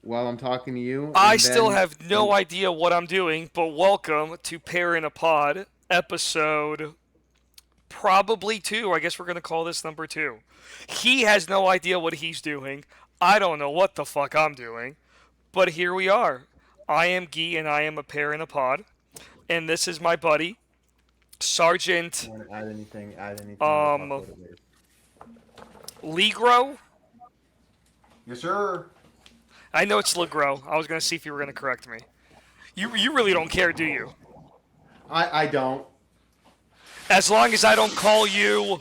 while I'm talking to you, I and still then have no idea what I'm doing, but welcome to Pear in a Pod, episode probably two. I guess we're going to call this number two. He has no idea what he's doing. I don't know what the fuck I'm doing, but here we are. I am Guy, and I am a Pear in a Pod, and this is my buddy, you Sergeant want to add anything, we'll talk um, about it later. Ligro. Yes, sir. I know it's Legro. I was going to see if you were going to correct me. You really don't care, do you? I don't. As long as I don't call you.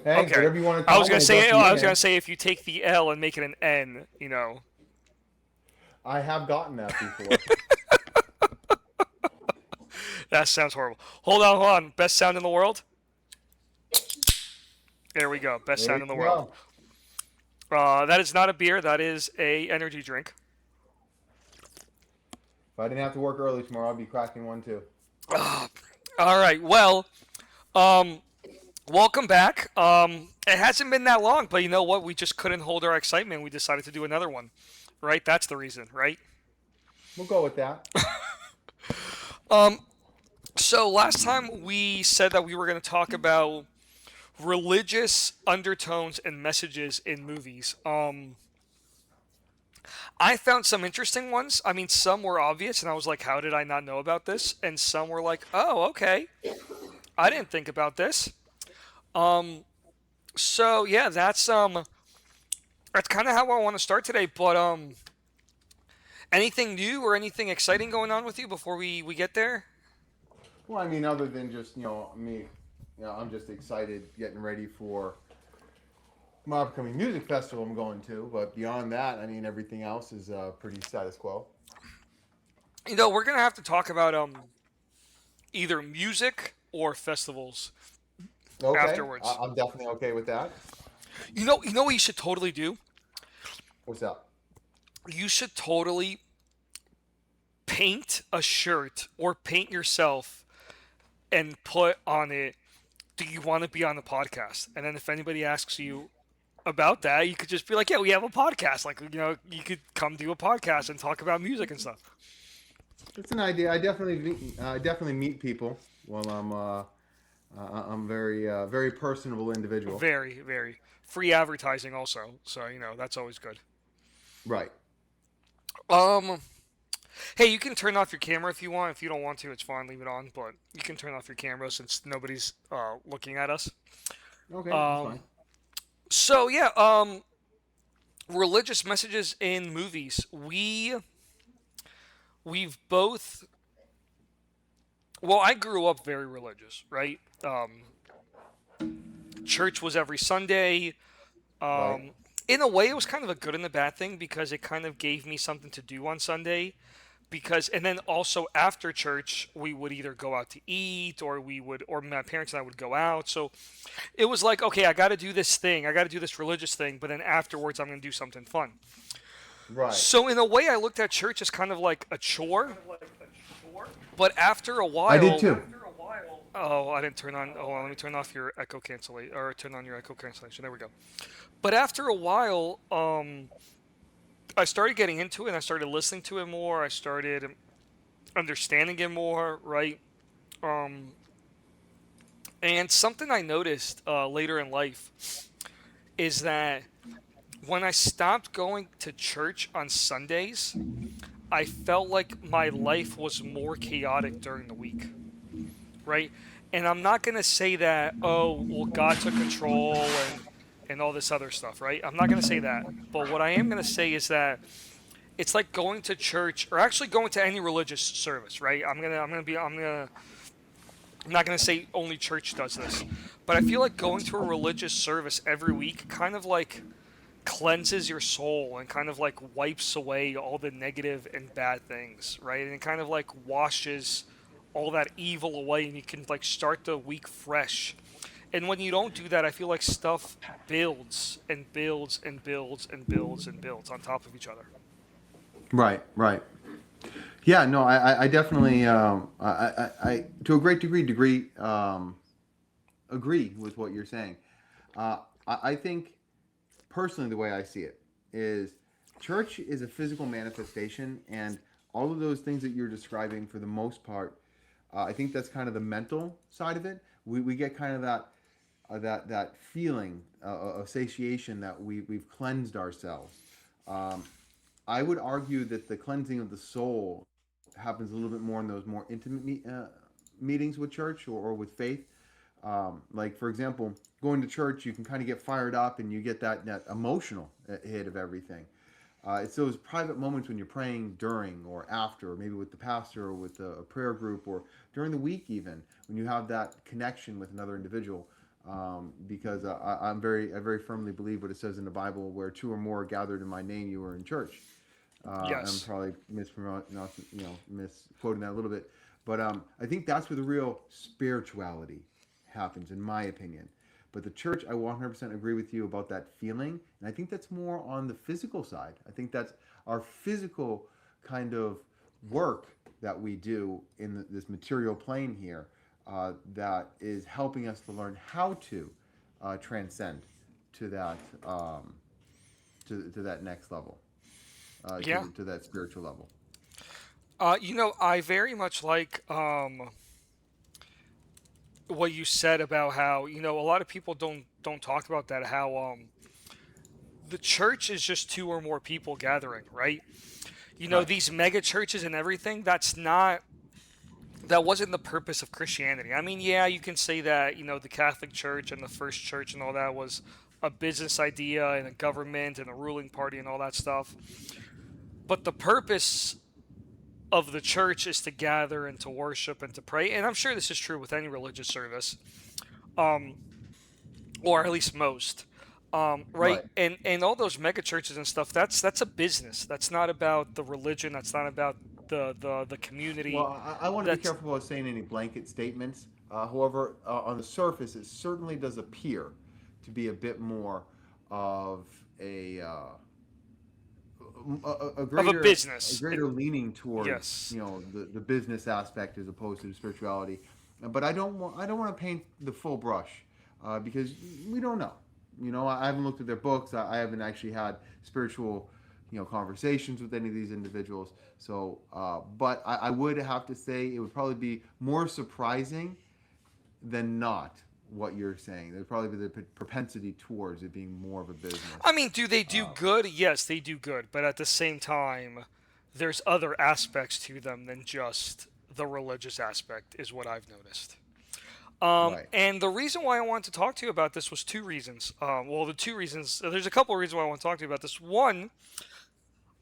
Hey, Okay. whatever you want to I was call gonna me, it say goes to you, I was gonna man. say if you take the L and make it an N, you know. I have gotten that before. That sounds horrible. Hold on. Best sound in the world? There we go. Best There sound you in the world. go. That is not a beer, that is a energy drink. If I didn't have to work early tomorrow, I'd be cracking one too. Alright, well, um welcome back. It hasn't been that long, but you know what? We just couldn't hold our excitement. We decided to do another one. Right? That's the reason, right? We'll go with that. Um so last time we said that we were gonna talk about religious undertones and messages in movies. I found some interesting ones. I mean, some were obvious, and I was like, "How did I not know about this?" And some were like, "Oh, okay, I didn't think about this." Um, so yeah, that's kind of how I want to start today. But anything new or anything exciting going on with you before we get there? Well, I mean, other than just me, I'm just excited, getting ready for my upcoming music festival I'm going to. But beyond that, I mean, everything else is pretty status quo. You know, we're gonna have to talk about either music or festivals Okay, afterwards. I'm definitely okay with that. You know what you should totally do? What's up? You should totally paint a shirt or paint yourself and put on it, do you want to be on the podcast? And then if anybody asks you about that, you could just be like, yeah, we have a podcast. Like, you could come do a podcast and talk about music and stuff. It's an idea. I definitely meet people while I'm very very personable individual. Very, very. Free advertising also. So, that's always good. Right. Um, hey, you can turn off your camera if you want. If you don't want to, it's fine. Leave it on. But you can turn off your camera since nobody's looking at us. Okay, that's Um, fine. so yeah, religious messages in movies. We've both. Well, I grew up very religious, right? Church was every Sunday. Right. Um, in a way, it was kind of a good and a bad thing because it kind of gave me something to do on Sunday. Because and then also after church, we would either go out to eat or my parents and I would go out. So it was like, okay, I got to do this thing, I got to do this religious thing, but then afterwards, I'm going to do something fun. Right. So in a way, I looked at church as kind of like a chore. But after a I did while, too. oh, I didn't turn on. Oh, let me turn off your echo cancellation, or turn on your echo cancellation. There we go. But after a while, I started getting into it. And I started listening to it more. I started understanding it more, right? Um, and something I noticed later in life is that when I stopped going to church on Sundays, I felt like my life was more chaotic during the week, right? And I'm not gonna say that, oh, well, God took control and all this other stuff, right? I'm not gonna say that. But what I am gonna say is that it's like going to church or actually going to any religious service, right? I'm not gonna say only church does this, but I feel like going to a religious service every week kind of like cleanses your soul and kind of like wipes away all the negative and bad things, right? And it kind of like washes all that evil away and you can like start the week fresh. And when you don't do that, I feel like stuff builds and builds and builds and builds and builds on top of each other. Right. Right. Yeah. No. I definitely to a great degree agree with what you're saying. I think personally, the way I see it is church is a physical manifestation, and all of those things that you're describing, for the most part, I think that's kind of the mental side of it. We get kind of that feeling of satiation that we've cleansed ourselves. Um, I would argue that the cleansing of the soul happens a little bit more in those more intimate meetings with church or with faith. Like, for example, going to church, you can kind of get fired up and you get that emotional hit of everything. It's those private moments when you're praying during or after, or maybe with the pastor or with a prayer group, or during the week even, when you have that connection with another individual. Because I very firmly believe what it says in the Bible, where two or more are gathered in my name, you are in church. I'm Yes. probably misquoting that a little bit, but I think that's where the real spirituality happens, in my opinion. But the church, I 100% agree with you about that feeling, and I think that's more on the physical side. I think that's our physical kind of work that we do in this material plane here, that is helping us to learn how to transcend to that to that next level, Yeah. to that spiritual level. I very much like what you said about how a lot of people don't talk about that, how the church is just two or more people gathering, right? Right. These mega churches and everything, that wasn't the purpose of Christianity. I mean, yeah, you can say that, the Catholic Church and the first church and all that was a business idea and a government and a ruling party and all that stuff. But the purpose of the church is to gather and to worship and to pray. And I'm sure this is true with any religious service, um, or at least most. Right, Right. and all those mega churches and stuff. That's a business. That's not about the religion. That's not about the community. Well, I want to be That's careful about saying any blanket statements. However, on the surface, it certainly does appear to be a bit more of a of a a business. greater leaning towards Yes. the business aspect as opposed to the spirituality. But I don't want to paint the full brush, because we don't know. I haven't looked at their books. I haven't actually had spiritual conversations with any of these individuals. So, but I would have to say it would probably be more surprising than not what you're saying. There'd probably be the propensity towards it being more of a business. I mean, do they do Uh, good? Yes, they do good, but at the same time, there's other aspects to them than just the religious aspect, is what I've noticed. right. And the reason why I wanted to talk to you about this was two reasons. Well, the two reasons, there's a couple of reasons why I want to talk to you about this. One,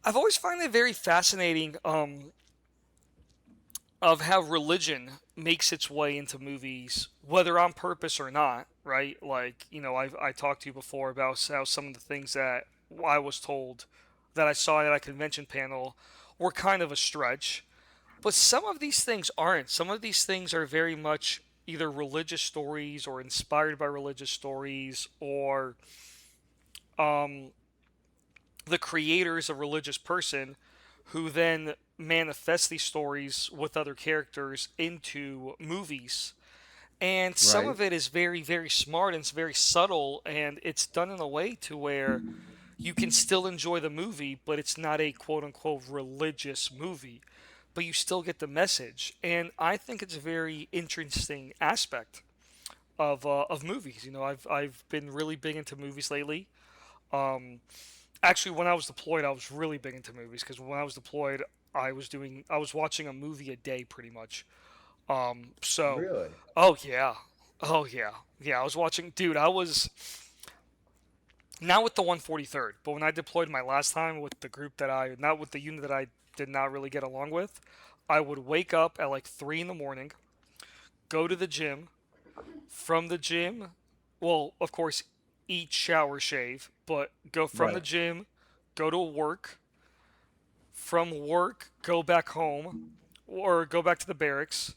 I've always found it very fascinating, of how religion makes its way into movies, whether on purpose or not, right? Like, I talked to you before about how some of the things that I was told that I saw at a convention panel were kind of a stretch. But some of these things aren't. Some of these things are very much either religious stories or inspired by religious stories, or um, the creator is a religious person who then manifests these stories with other characters into movies. And some Right. of it is very, very smart and it's very subtle, and it's done in a way to where you can still enjoy the movie, but it's not a quote unquote religious movie. But you still get the message. And I think it's a very interesting aspect of movies. I've been really big into movies lately. Um, Actually, when I was deployed, I was really big into movies because when I was deployed, I was watching a movie a day pretty much. So, Really? oh yeah, oh yeah, yeah. I was watching, dude. I was not with the 143rd, but when I deployed my last time with the group that not with the unit that I did not really get along with, I would wake up at like 3 in the morning, go to the gym. From the gym, well, of course, eat, shower, shave, but go from the Right. gym, go to work, from work, go back home, or go back to the barracks,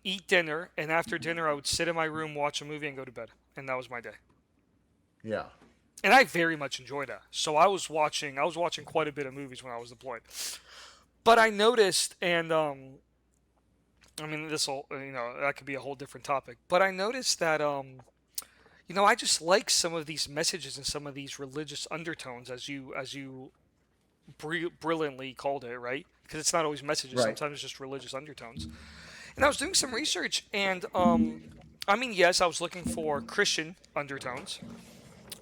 eat dinner, and after dinner, I would sit in my room, watch a movie, and go to bed. And that was my day. Yeah. And I very much enjoyed that. So I was watching quite a bit of movies when I was deployed. But I noticed, and I mean, that could be a whole different topic. But I noticed that I just like some of these messages and some of these religious undertones, as you brilliantly called it, right? Because it's not always messages; Right. sometimes it's just religious undertones. And I was doing some research, and I mean, yes, I was looking for Christian undertones,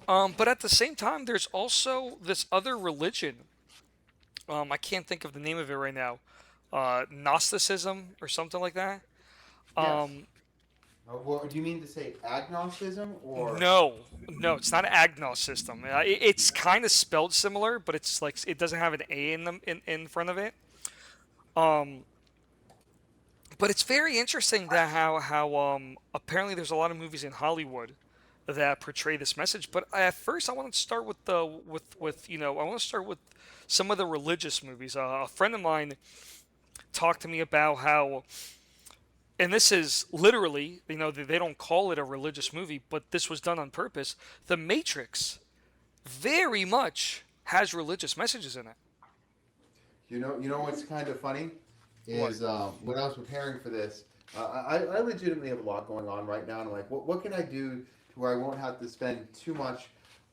but at the same time, there's also this other religion. I can't think of the name of it right now. Gnosticism or something like that. Yes. Um, Well, do you mean to say agnosticism or? no, no, it's not an agnostism. It's kind of spelled similar, but it's like it doesn't have an A in front of it. Um, but it's very interesting that how apparently there's a lot of movies in Hollywood that portray this message. But at first, I want to start with the with I want to start with some of the religious movies. A friend of mine talked to me about how, and this is literally, they don't call it a religious movie, but this was done on purpose. The Matrix very much has religious messages in it. You know what's kind of funny What? is when I was preparing for this, I legitimately have a lot going on right now, and I'm like, what can I do to where I won't have to spend too much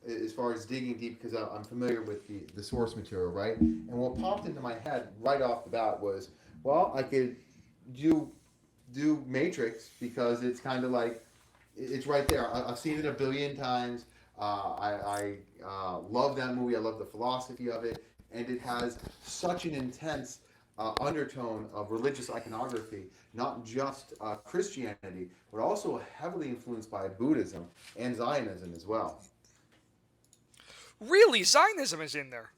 as far as digging deep because I'm familiar with the source material, right? And what popped into my head right off the bat was, well, I could do do Matrix because it's kind of like it's right there. I've seen it a billion times. I love that movie. I love the philosophy of it, and it has such an intense undertone of religious iconography, not just Christianity, but also heavily influenced by Buddhism and Zionism as well. Really, Zionism is in there.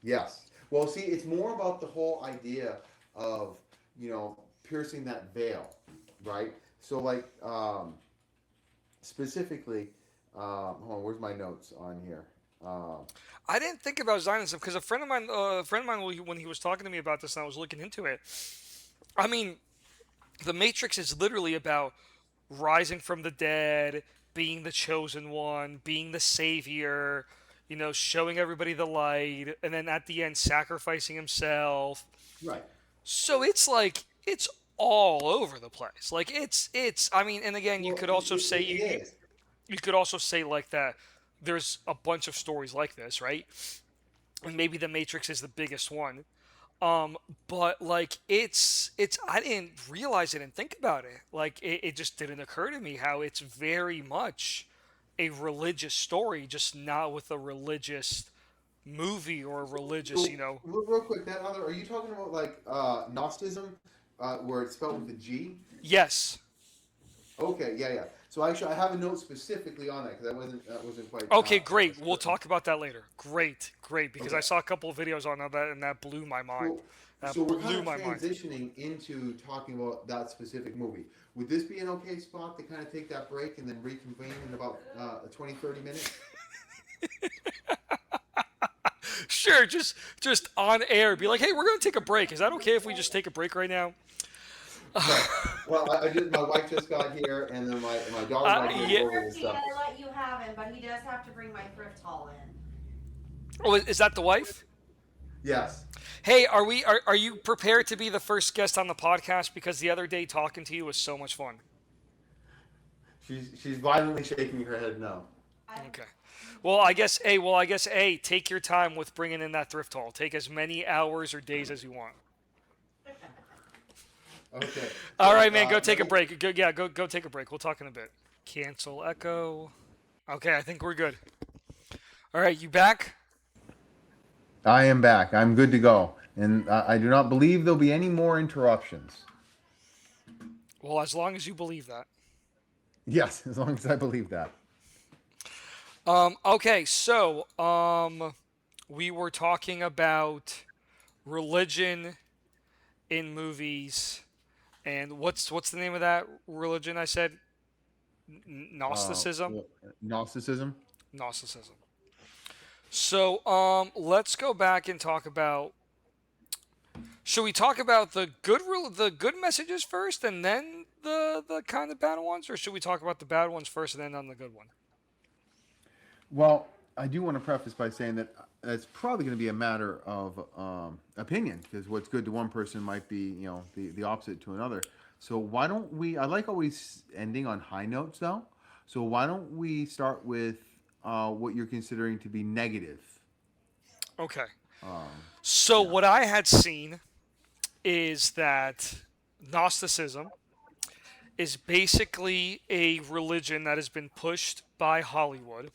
Yes. Well, see, it's more about the whole idea of piercing that veil, right? So, like, specifically, hold on, where's my notes on here? Um, I didn't think about Zionism because a friend of mine, when he was talking to me about this, and I was looking into it. I mean, the Matrix is literally about rising from the dead, being the chosen one, being the savior, showing everybody the light, and then at the end sacrificing himself. right. So it's like it's all over the place. Like it's I mean, and again, you Well, could also say it is. you could also say like that there's a bunch of stories like this, right? And maybe the Matrix is the biggest one. Um, but like it's I didn't realize it and think about it. Like it just didn't occur to me how it's very much a religious story, just not with a religious movie or a religious, So, real quick, that other, are you talking about like Gnosticism, where it's spelled with a G? Yes. Okay, yeah, yeah. So actually, I have a note specifically on that because that wasn't quite Okay, great. as We'll clear. talk about that later. Great, great, because I Okay. saw a couple of videos on that and that blew my mind. So, That so we're kind blew of my mind. transitioning into talking about that specific movie. Would this be an okay spot to kind of take that break and then reconvene in about 20, 30 minutes? Sure, just on air, be like, "Hey, we're gonna take a break. Is that okay if we just take a break right now?" Right. Well, my wife just got here, and then my daughter got here to Yeah. go over this Thrifty, stuff. I let you have him, but he does have to bring my thrift haul in. Oh, is that the wife? Yes. Hey, are you prepared to be the first guest on the podcast? Because the other day talking to you was so much fun. She's violently shaking her head no. I, Okay. Well, I guess, take your time with bringing in that thrift haul. Take as many hours or days as you want. Okay. All So right, man. Go let take a me. break. Go take a break. We'll talk in a bit. Cancel echo. Okay, I think we're good. All right, you back? I am back. I'm good to go, and I do not believe there'll be any more interruptions. Well, as long as you believe that. Yes, as long as I believe that. Okay, so we were talking about religion in movies, and what's the name of that religion? I said Gnosticism. Well, Gnosticism. Gnosticism. So let's go back and talk about. Should we talk about the good messages first, and then the kind of bad ones, or should we talk about the bad ones first and then on the good one? Well, I do want to preface by saying that it's probably going to be a matter of opinion because what's good to one person might be, the opposite to another. So why don't we? I like always ending on high notes though. So why don't we start with what you're considering to be negative? Okay. Um, So yeah. what I had seen is that Gnosticism is basically a religion that has been pushed by Hollywood,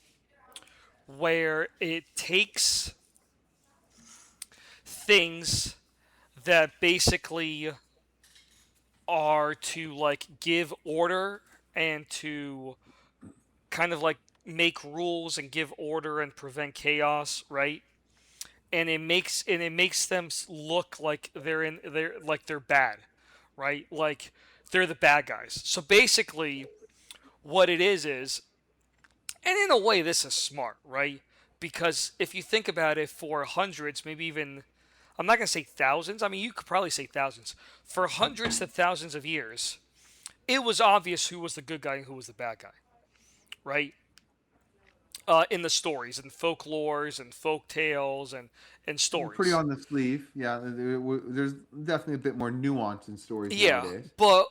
where it takes things that basically are to like give order and to kind of like make rules and give order and prevent chaos, right? And it makes them look like they're bad, right? Like they're the bad guys. So basically, what it is, and in a way, this is smart, right? Because if you think about it, for hundreds, maybe even, I'm not gonna say thousands. I mean, you could probably say thousands. For hundreds to thousands of years, it was obvious who was the good guy and who was the bad guy, right? In the stories and folklores and folk tales and Pretty stories. on the sleeve. Yeah, there's definitely a bit more nuance in stories Yeah, nowadays. but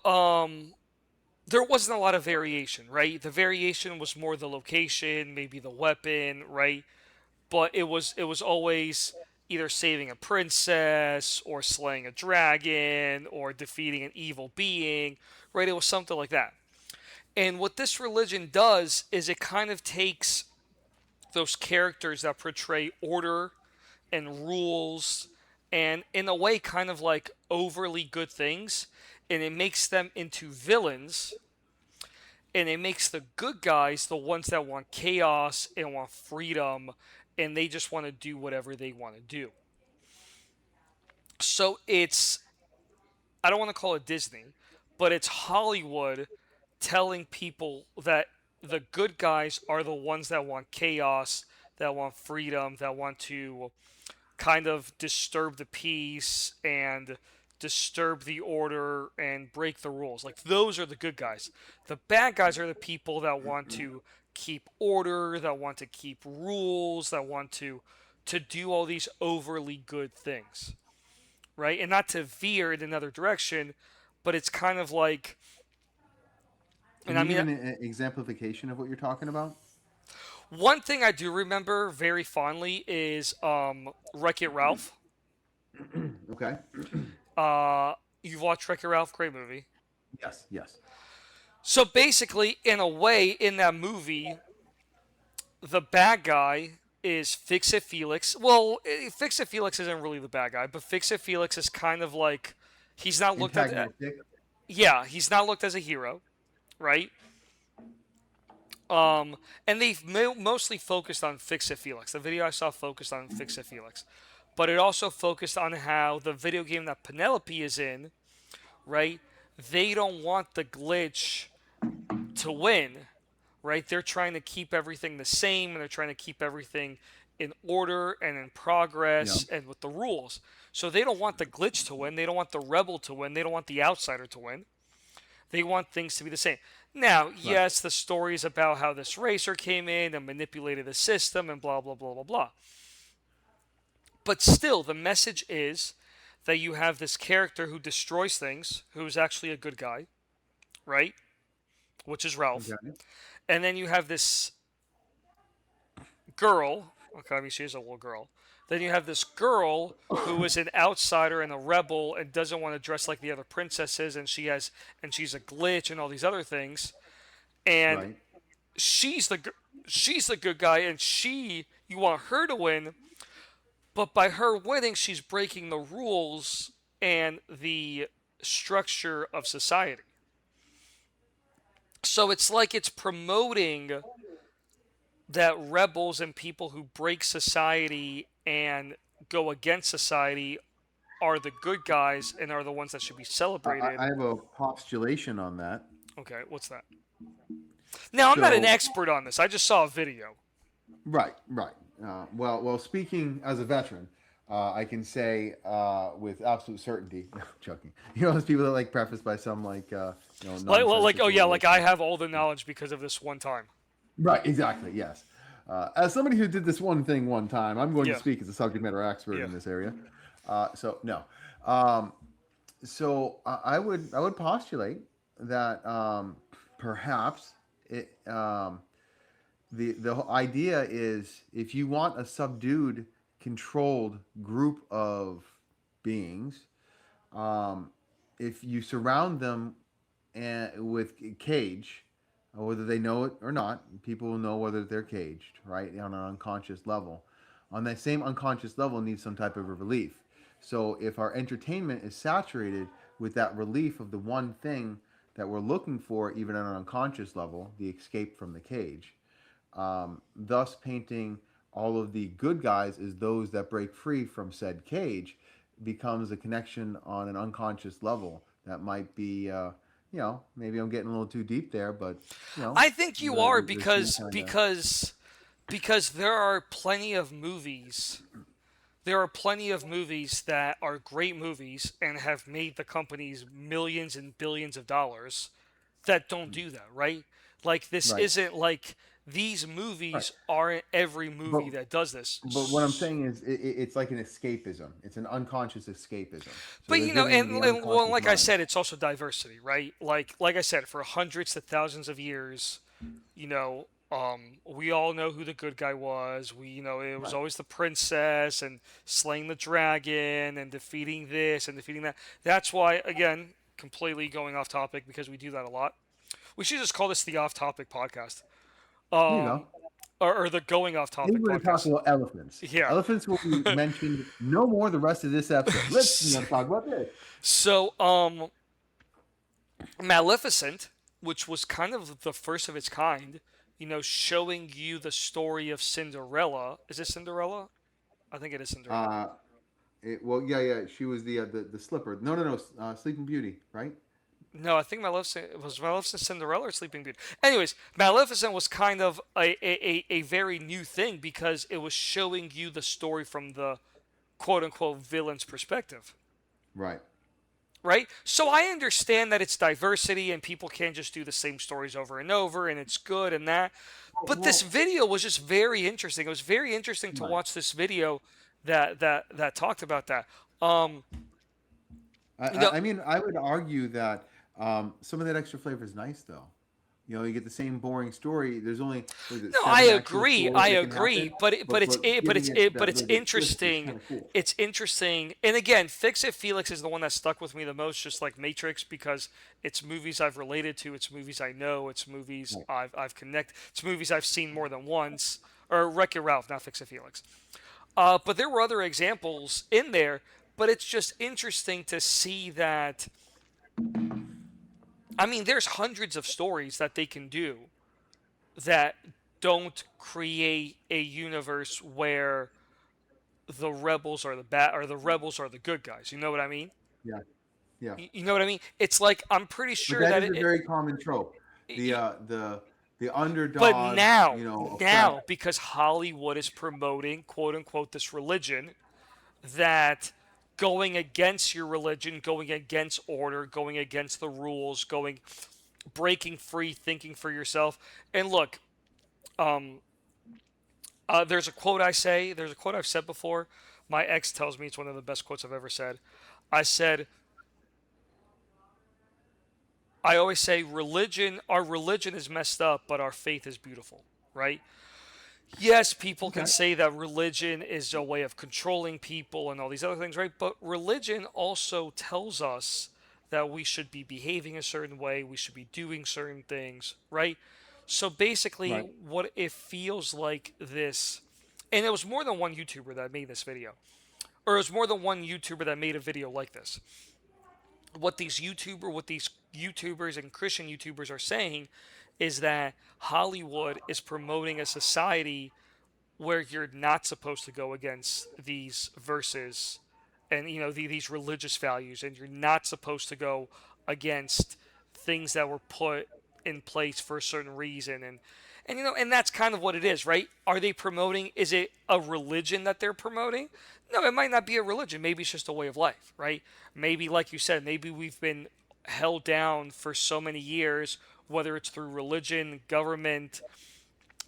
there wasn't a lot of variation, right? The variation was more the location, maybe the weapon, right? But it was always either saving a princess or slaying a dragon or defeating an evil being, right? It was something like that. And what this religion does is it kind of takes those characters that portray order and rules and in a way kind of like overly good things and it makes them into villains and it makes the good guys the ones that want chaos and want freedom and they just want to do whatever they want to do. So it's, I don't want to call it Disney, but it's Hollywood telling people that the good guys are the ones that want chaos, that want freedom, that want to kind of disturb the peace and disturb the order and break the rules. Like those are the good guys. The bad guys are the people that want to keep order, that want to keep rules, that want to do all these overly good things, right? And not to veer in another direction, but it's kind of like, Can and I you give mean, an exemplification of what you're talking about? one thing I do remember very fondly is Wreck It Ralph. Okay. Uh, you've watched Wreck It Ralph? Great movie. Yes. Yes. So basically, in a way, in that movie, the bad guy is Fix It Felix. Well, Fix It Felix isn't really the bad guy, but Fix It Felix is kind of like he's not looked at. Antagonistic. Yeah, he's not looked as a hero, right? Um, and they've mostly focused on Fix It Felix. The video I saw focused on Fix It Felix, but it also focused on how the video game that Penelope is in, right? They don't want the glitch to win, right? They're trying to keep everything the same and they're trying to keep everything in order and in Yeah. progress and with the rules. So they don't want the glitch to win. They don't want the rebel to win. They don't want the outsider to win. They want things to be the same. Now, Right. yes, the story is about how this racer came in and manipulated the system and blah, blah, blah, blah, blah. But still, the message is that you have this character who destroys things, who's actually a good guy, right? Which is Ralph. Okay. And then you have this girl. Okay, I mean, she's a little girl. Then you have this girl who is an outsider and a rebel and doesn't want to dress like the other princesses, and she's a glitch and all these other things. And Right. she's the she's the good guy, and you want her to win, but by her winning, she's breaking the rules and the structure of society. So it's like it's promoting that rebels and people who break society and go against society are the good guys and are the ones that should be I celebrated. have a postulation on that. Okay, what's that? Now, I'm not an So, expert on this. I just saw a video. right, right. Well. Speaking as a veteran, I can say with absolute certainty. No, joking. You know, those people that like preface by some Oh yeah, nonsensical. like I have all the knowledge because of this one time. Right. Exactly. Yes. As somebody who did this one thing one time, I'm going to Yeah, speak as a subject matter expert yeah. in this area. So no. Um, I would postulate that perhaps the whole idea is if you want a subdued, controlled group of beings, um, if you surround them with cage, whether they know it or not, people will know whether they're caged, right, on an unconscious level. On that same unconscious level, needs some type of a relief. So if our entertainment is saturated with that relief of the one thing that we're looking for, even on an unconscious level, the escape from the cage, thus painting all of the good guys as those that break free from said cage, becomes a connection on an unconscious level that might be, maybe I'm getting a little too deep there, but I think you are the same because kind of there are plenty of movies. There are plenty of movies that are great movies and have made the companies millions and billions of dollars that don't do that, right? Like this right, isn't like these right. movies aren't every But movie that does this. what I'm saying is, it's like an escapism. It's an unconscious escapism. So But they're you know, giving and, the and well, unconscious like I mind. said, it's also diversity, right? Like I said, for hundreds to thousands of years, we all know who the good guy was. It was Right. always the princess and slaying the dragon and defeating this and defeating that. That's why, again, completely going off topic because we do that a lot. We should just call this the off-topic podcast, There you go. um, or the going Maybe off-topic we're going to talk podcast. about elephants. Yeah. Elephants will be mentioned no more the rest of this episode. Let's talk about this. So, Maleficent, which was kind of the first of its kind, showing you the story of Cinderella. Is it Cinderella? I think it is Cinderella. Uh, well, yeah, yeah. She was the slipper. No, no, no. Sleeping Beauty, right? No, I think Maleficent Cinderella or Sleeping Beauty. Anyways, Maleficent was kind of a very new thing because it was showing you the story from the quote unquote villain's perspective. Right. Right? So I understand that it's diversity and people can't just do the same stories over and over and it's good and that. But this Well, video was just very interesting. It was very interesting to right. watch this video that talked about that. Um, I, you know, I I mean, I would argue that some of that extra flavor is nice, though. You get the same boring story. There's only, what is it, No, I seven actual agree. I stories that can agree. happen, But it's but giving it but that it's little bit twist is interesting. kind of cool. It's interesting. And again, Fix It Felix is the one that stuck with me the most, just like Matrix, because it's movies I've related to. It's movies I know. It's movies Right. I've connected. It's movies I've seen more than once. Or Wreck It Ralph, not Fix It Felix. But there were other examples in there. But it's just interesting to see that. I mean, there's hundreds of stories that they can do that don't create a universe where the rebels are the bad or the rebels are the good guys. You know what I mean? Yeah, yeah. You know what I mean? It's like I'm pretty But sure that that is a very common trope. The it uh, the the but underdog, now, oppressed. because Hollywood is promoting quote unquote this religion that going against your religion, going against order, going against the rules, going breaking free, thinking for yourself. And look, um, there's a quote I've said before. My ex tells me it's one of the best quotes I've ever said. I said, I always say our religion is messed up, but our faith is beautiful, right? Yes, people can Okay. say that religion is a way of controlling people and all these other things, right? But religion also tells us that we should be behaving a certain way, we should be doing certain things, right? So basically, Right. what it feels like this, and it was more than one YouTuber that made this video, or it was more than one YouTuber that made a video like this. What these YouTubers and Christian YouTubers are saying is that Hollywood is promoting a society where you're not supposed to go against these verses and these religious values, and you're not supposed to go against things that were put in place for a certain reason, and that's kind of what it is, right? Are they promoting, is it a religion that they're promoting? No, it might not be a religion. Maybe it's just a way of life, right? Maybe, like you said, maybe we've been held down for so many years, whether it's through religion, government,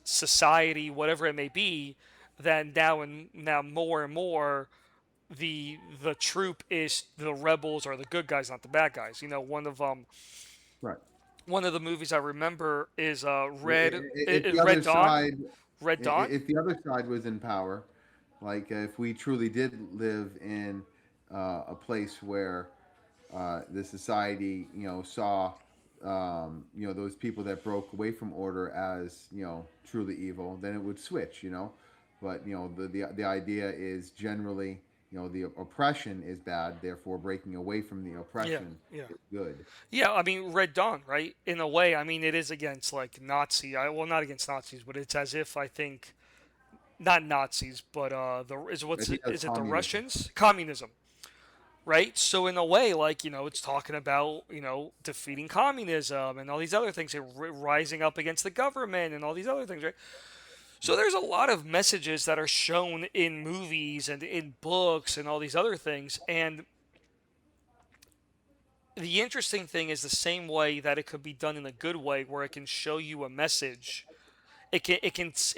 society, whatever it may be, that now more and more the troop is the rebels or the good guys, not the bad guys. One of Right. One of the movies I remember is If the Red other Dawn. side, Red Dawn. if the other side was in power, like if we truly did live in a place where the society, saw, those people that broke away from order as, truly evil, then it would switch, But the idea is generally, the oppression is bad. Therefore, breaking away from the Yeah, oppression yeah. is good. Yeah, I mean Red Dawn, right? In a way, I mean it is against like well, not against Nazis, but it's as if I think not Nazis, but I think that's is it the communism. Russians? Communism, right? So in a way, like it's talking about defeating communism and all these other things, and rising up against the government and all these other things, right? So there's a lot of messages that are shown in movies and in books and all these other things, and the interesting thing is the same way that it could be done in a good way, where it can show you a message. It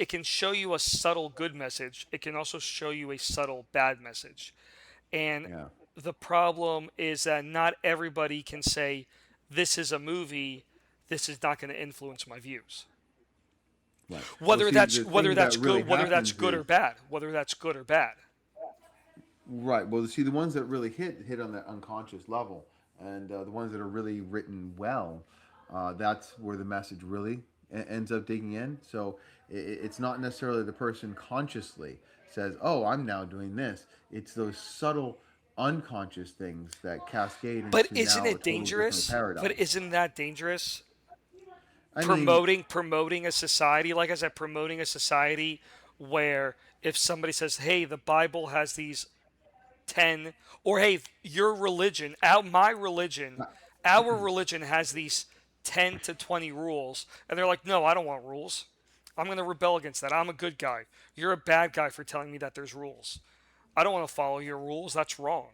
can show you a subtle good message. It can also show you a subtle bad message. And Yeah. the problem is that not everybody can say this is a movie. This is not going to influence my views. Right. Well, Whether see, that's the whether thing that that's really good, whether that's happens good or is bad, whether that's good or bad. right. Well, see, the ones that really hit on that unconscious level, and the ones that are really written well, that's where the message really ends up digging in. So it's not necessarily the person consciously says, "Oh, I'm now doing this." It's those subtle, unconscious things that cascade But into isn't now a it totally different dangerous? But paradigm. isn't that dangerous? I mean, Promoting a society, like I said, promoting a society where if somebody says, "Hey, the Bible has these 10," or "Hey, your religion, my religion, our religion has these 10 to 20 rules," and they're like, "No, I don't want rules. I'm going to rebel against that. I'm a good guy. You're a bad guy for telling me that there's rules. I don't want to follow your rules. That's wrong."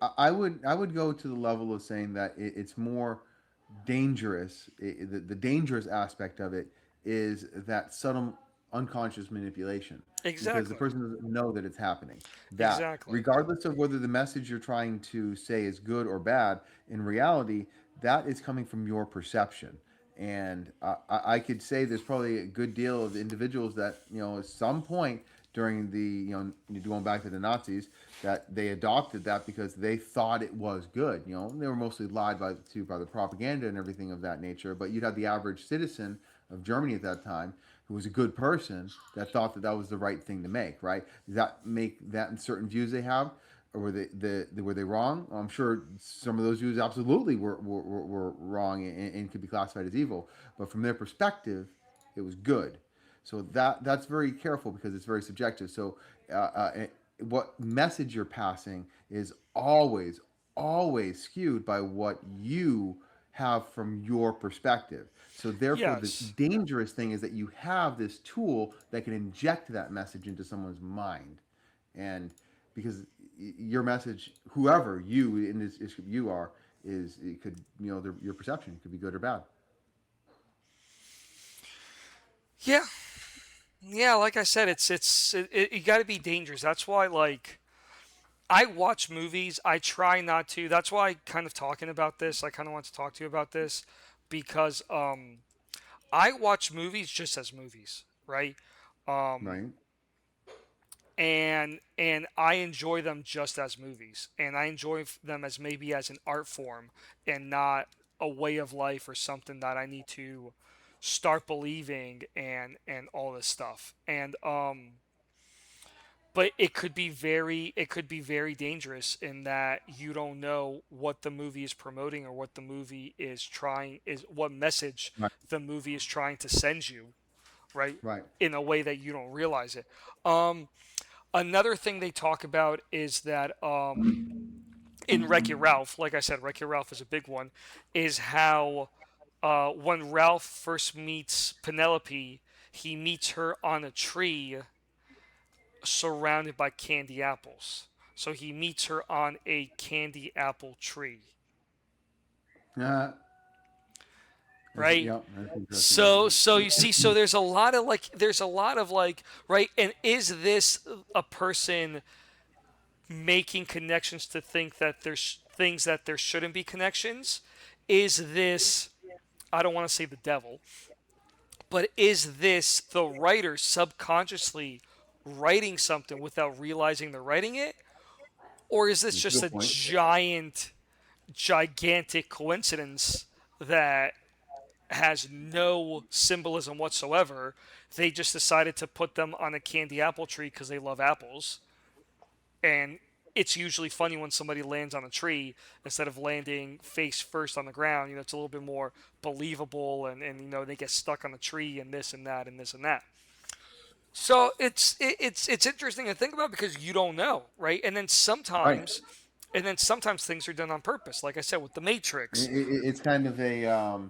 I would go to the level of saying that it's more dangerous. The dangerous aspect of it is that subtle unconscious manipulation because the Exactly. person doesn't know that it's happening. That Exactly. regardless of whether the message you're trying to say is good or bad, in reality, that is coming from your perception. And I could say there's probably a good deal of individuals that at some point during the going back to the Nazis that they adopted that because they thought it was good. They were mostly lied by the propaganda and everything of that nature. But you'd have the average citizen of Germany at that time who was a good person that thought that that was the right thing to make. Right? Does that make that in certain views they have? Or were they wrong? I'm sure some of those views absolutely were wrong and could be classified as evil. But from their perspective, it was good. So that's very careful because it's very subjective. So what message you're passing is always skewed by what you have from your perspective. So therefore, the Yes. dangerous thing is that you have this tool that can inject that message into someone's mind, and because your message, whoever you in this you are, is it could your perception could be good or bad. Yeah. Yeah, like I said, you got to be dangerous. That's why like I watch movies. I try not to. That's why I kind of talking about this. I kind of want to talk to you about this because I watch movies just as movies, right? Um, Right. and I enjoy them just as movies, and I enjoy them as maybe as an art form and not a way of life or something that I need to start believing and all this stuff. And but it could be very dangerous in that you don't know what the movie is promoting or what the movie is trying is what message Right. the movie is trying to send you, right? Right. In a way that you don't realize it. Um, Another thing they talk about is that in Wreck-It Ralph, like I said, Wreck-It Ralph is a big one, is how when Ralph first meets Penelope, he meets her on a tree surrounded by candy apples. So he meets her on a candy apple tree, Uh, right? yeah, that's interesting. So you see, so there's a lot of like, right? And is this a person making connections to think that there's things that there shouldn't be connections? Is this I don't want to say the devil, but is this the writer subconsciously writing something without realizing they're writing it? Or is this It's a just good a point. gigantic coincidence that has no symbolism whatsoever? They just decided to put them on a candy apple tree because they love apples. And it's usually funny when somebody lands on a tree instead of landing face first on the ground. It's a little bit more believable, and they get stuck on a tree and this and that and this and that. So it's interesting to think about because you don't know, right? Right. And then sometimes things are done on purpose. Like I said with the Matrix. It's kind of a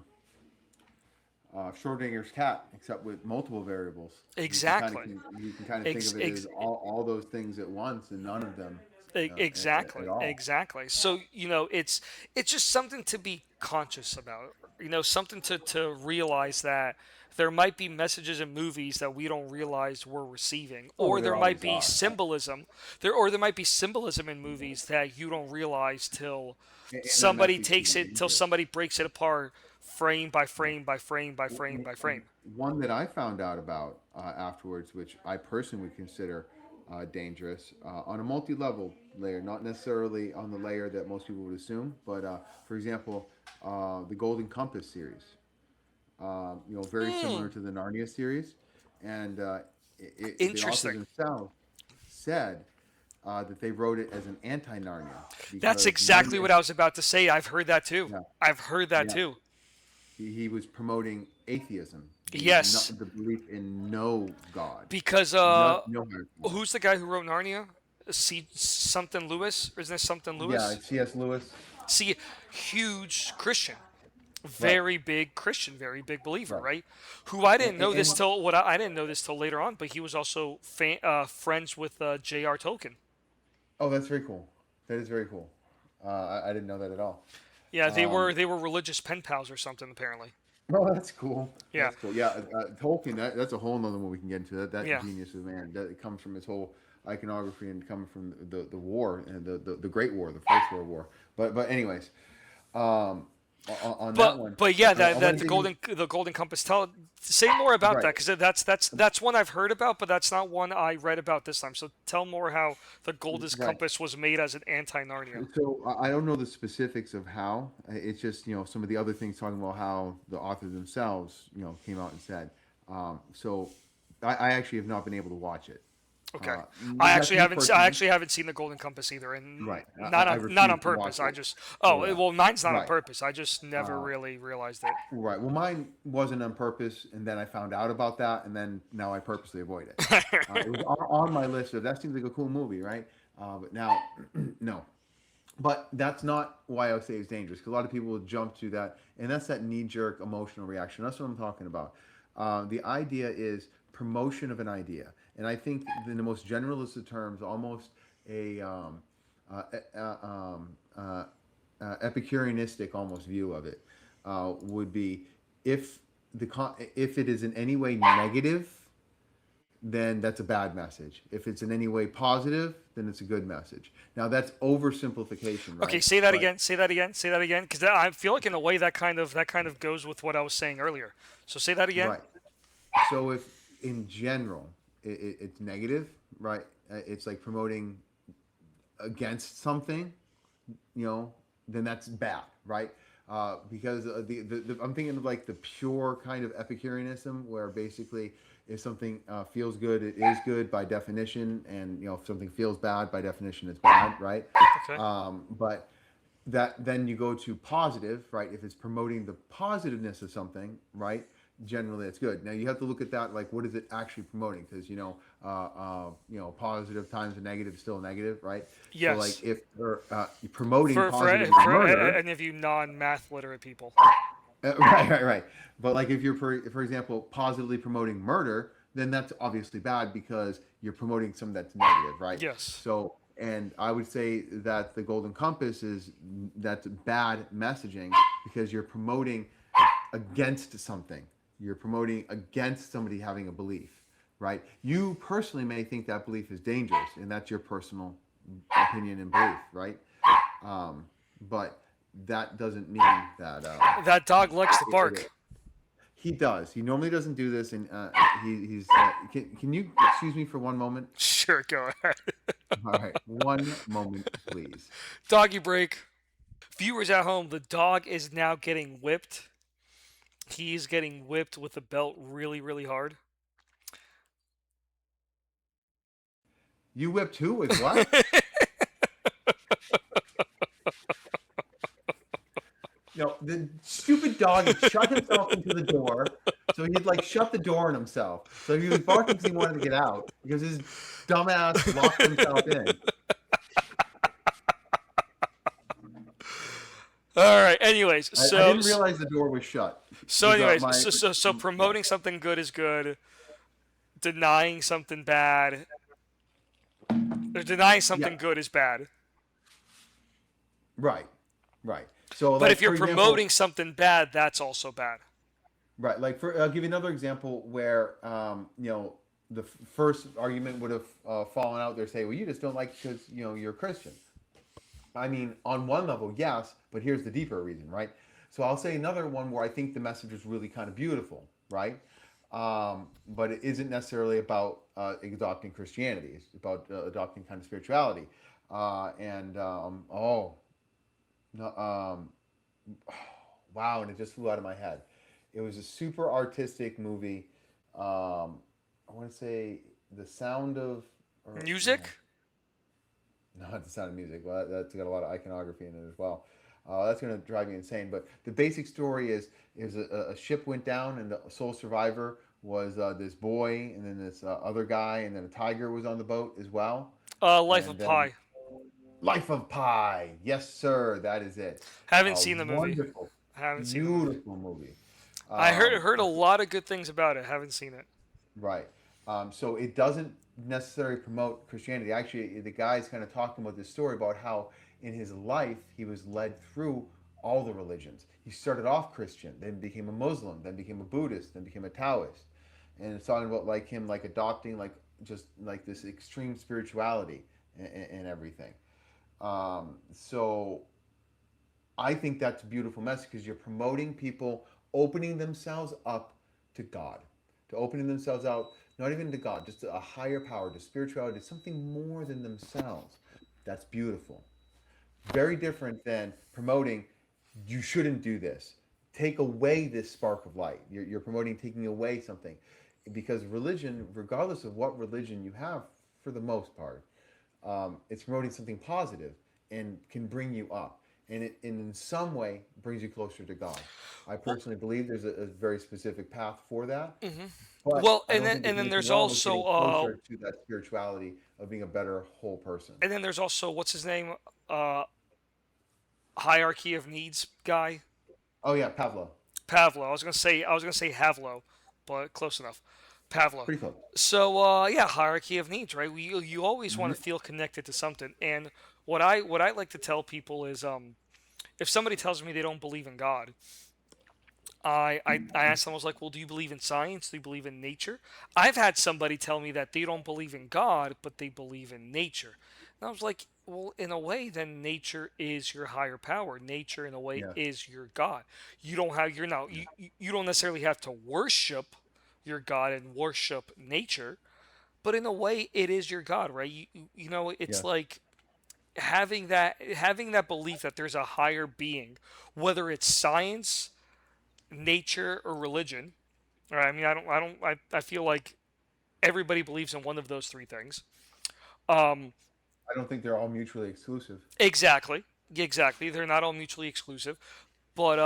Schrodinger's cat, except with multiple variables. Exactly. You can kind of think Ex, of it as ex, all those things at once and none of them at exactly. all. Exactly. So, it's just something to be conscious about. Something to realize that there might be messages in movies that we don't realize we're receiving, Oh, or there there might always be are. symbolism in movies that you don't realize till And that somebody message takes is it, till dangerous. somebody breaks it apart frame by frame by frame by frame by frame. One that I found out about afterwards, which I personally would consider dangerous on a multi-level layer, not necessarily on the layer that most people would assume, but for example, the Golden Compass series. Very Hmm. similar to the Narnia series, and the authors Interesting. themselves said that they wrote it as an anti-Narnia That's because exactly Narnia, what I was about to say. I've heard that too. yeah, I've heard that yeah, too. he was promoting atheism, Yes, the belief in no God, because no higher power. who's the guy who wrote Narnia? C. Something Lewis, or isn't it something Yeah, Lewis? C.S. Lewis, See, huge Christian, right, very big Christian, very big believer, right, right? Who I didn't know this and till I didn't know this till later on, but he was also friends with J.R. Tolkien. oh, that's very cool. That is very cool. I didn't know that at all. Yeah, they Um, were they were religious pen pals or something apparently. Oh, that's cool. Yeah, That's cool. Yeah, Tolkien. That's a whole nother one we can get into. That yeah. genius of man. That it comes from his whole iconography and coming from the war and the Great War, the First World War. But anyways, um, on that one, But yeah, I that want that to give you the golden compass. Say more about right. that because that's one I've heard about, but that's not one I read about this time. So tell more how the golden Right. compass was made as an anti Narnia. So I don't know the specifics of how. It's just some of the other things talking about how the authors themselves came out and said. So I actually have not been able to watch it. Okay, That's me I personally. actually haven't seen the golden compass either, and Right. I not on refuse to purpose. watch I it. just Yeah. well, mine's not on Right. purpose. I just never Uh, really realized it. right. Well, mine wasn't on purpose, and then I found out about that, and then now I purposely avoid it. It was on my list of that seems like a cool movie, right? But now, no. But that's not why I would say it's dangerous because a lot of people will jump to that, and that's that knee-jerk emotional reaction. That's what I'm talking about. The idea is promotion of an idea, and I think in the most generalist of terms, almost a uh, uh, um, uh, Epicureanistic almost view of it would be if if it is in any way negative, then that's a bad message. If it's in any way positive, then it's a good message. Now that's oversimplification, Okay, right? say that But again. Say that again. Say that again. Because I feel like in a way that kind of goes with what I was saying earlier. So say that again. right. So if in general it's negative, right? It's like promoting against something, you know, then that's bad, right? Because I'm thinking of like the pure kind of Epicureanism, where basically if something feels good, it is good by definition, and if something feels bad by definition, it's bad, right? Okay. But that then you go to positive, right? If it's promoting the positiveness of something, right? Generally, it's good. Now you have to look at that, like what is it actually promoting? Because positive times a negative is still a negative, right? So like Yes. if you're promoting positive For murder, any of you non-math literate people. right. But like if you're, for example, positively promoting murder, then that's obviously bad because you're promoting something that's negative, right? Yes. So, and I would say that the golden compass is that's bad messaging because you're promoting against something. You're promoting against somebody having a belief, right? You personally may think that belief is dangerous, and that's your personal opinion and belief, right? But that doesn't mean that That dog likes to it is. bark. He does. He normally doesn't do this, and he's. Can you excuse me for one moment? Sure, go ahead. All right, one moment, please. Doggy break. Viewers at home, the dog is now getting whipped. He's getting whipped with a belt really, really hard. You whipped who with what? The stupid dog had shut himself into the door, so he'd like shut the door on himself. So he was barking because he wanted to get out because his dumbass locked himself in. All right. Anyways, I didn't realize the door was shut. so 'Cause, anyways, my so yeah, promoting something good is good. Denying something bad, or denying yeah, something good is bad. right, right. So But if like you're for example, promoting something bad, that's also bad. right, like I'll give you another example where the first argument would have fallen out there. Say, well, you just don't like because you're a Christian. I mean, on one level, yes, but here's the deeper reason, right? So I'll say another one where I think the message is really kind of beautiful, right? But it isn't necessarily about adopting Christianity. It's about adopting kind of spirituality. And no, wow, and it just flew out of my head. It was a super artistic movie. I want to say The Sound of, or no, Music. not The Sound of Music. Well, that's got a lot of iconography in it as well. That's going to drive me insane. But the basic story is a ship went down, and the sole survivor was this boy, and then this other guy, and then a tiger was on the boat as well. Life of And Pi. Life of Pi, yes, sir, that is it. Haven't seen the movie. Wonderful, Haven't seen the movie. beautiful movie. I heard Um, heard a lot of good things about it. Haven't seen it. Right. So it doesn't necessarily promote Christianity. Actually, the guy's kind of talking about this story about how in his life he was led through all the religions. He started off Christian, then became a Muslim, then became a Buddhist, then became a Taoist. And it's talking about like him like adopting like just like this extreme spirituality and everything. So I think that's a beautiful message because you're promoting people opening themselves up to God, to opening themselves out, not even to God, just to a higher power, to spirituality, to something more than themselves. That's beautiful. Very different than promoting, you shouldn't do this. Take away this spark of light. You're promoting taking away something. Because religion, regardless of what religion you have, for the most part, it's promoting something positive and can bring you up. And it and in some way brings you closer to God. I Well, personally believe there's a very specific path for that, hmm but well, I don't think there's and then anything there's wrong with also getting closer to that spirituality of being a better whole person. what's his name? Uh, Hierarchy of Needs guy. Oh yeah, Pavlo. Pavlo. I was gonna say Havlo, but close enough. Pavlo. Pretty close. So yeah, hierarchy of needs, right? You always want Hmm. to feel connected to something, and what I like to tell people is if somebody tells me they don't believe in God, I ask them, I was like, well, do you believe in science? Do you believe in nature? I've had somebody tell me that they don't believe in God, but they believe in nature. And I was like, well, in a way, then nature is your higher power. Nature, in a way, Yes. is your God. You don't necessarily have to worship your God and worship nature, but in a way, it is your God, right? You know, it's Yes. like having that belief that there's a higher being, whether it's science, nature, or religion. All right, I mean, I feel like everybody believes in one of those three things. Um, I don't think they're all mutually exclusive. exactly, exactly. They're not all mutually exclusive, but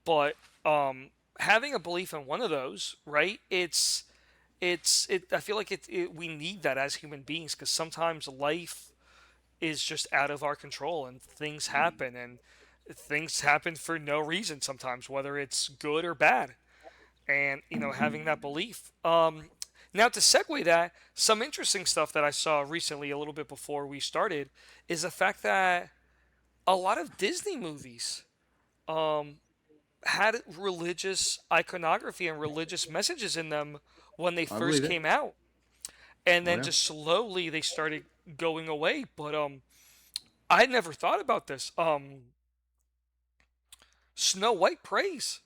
but um, having a belief in one of those, right? I feel like we need that as human beings because sometimes life is just out of our control and things happen for no reason sometimes, whether it's good or bad. And having that belief. Now to segue that, some interesting stuff that I saw recently, a little bit before we started, is the fact that a lot of Disney movies um, had religious iconography and religious messages in them when they I first believe it. came out, and Oh then yeah. just slowly they started going away. But I never thought about this. Snow White prays.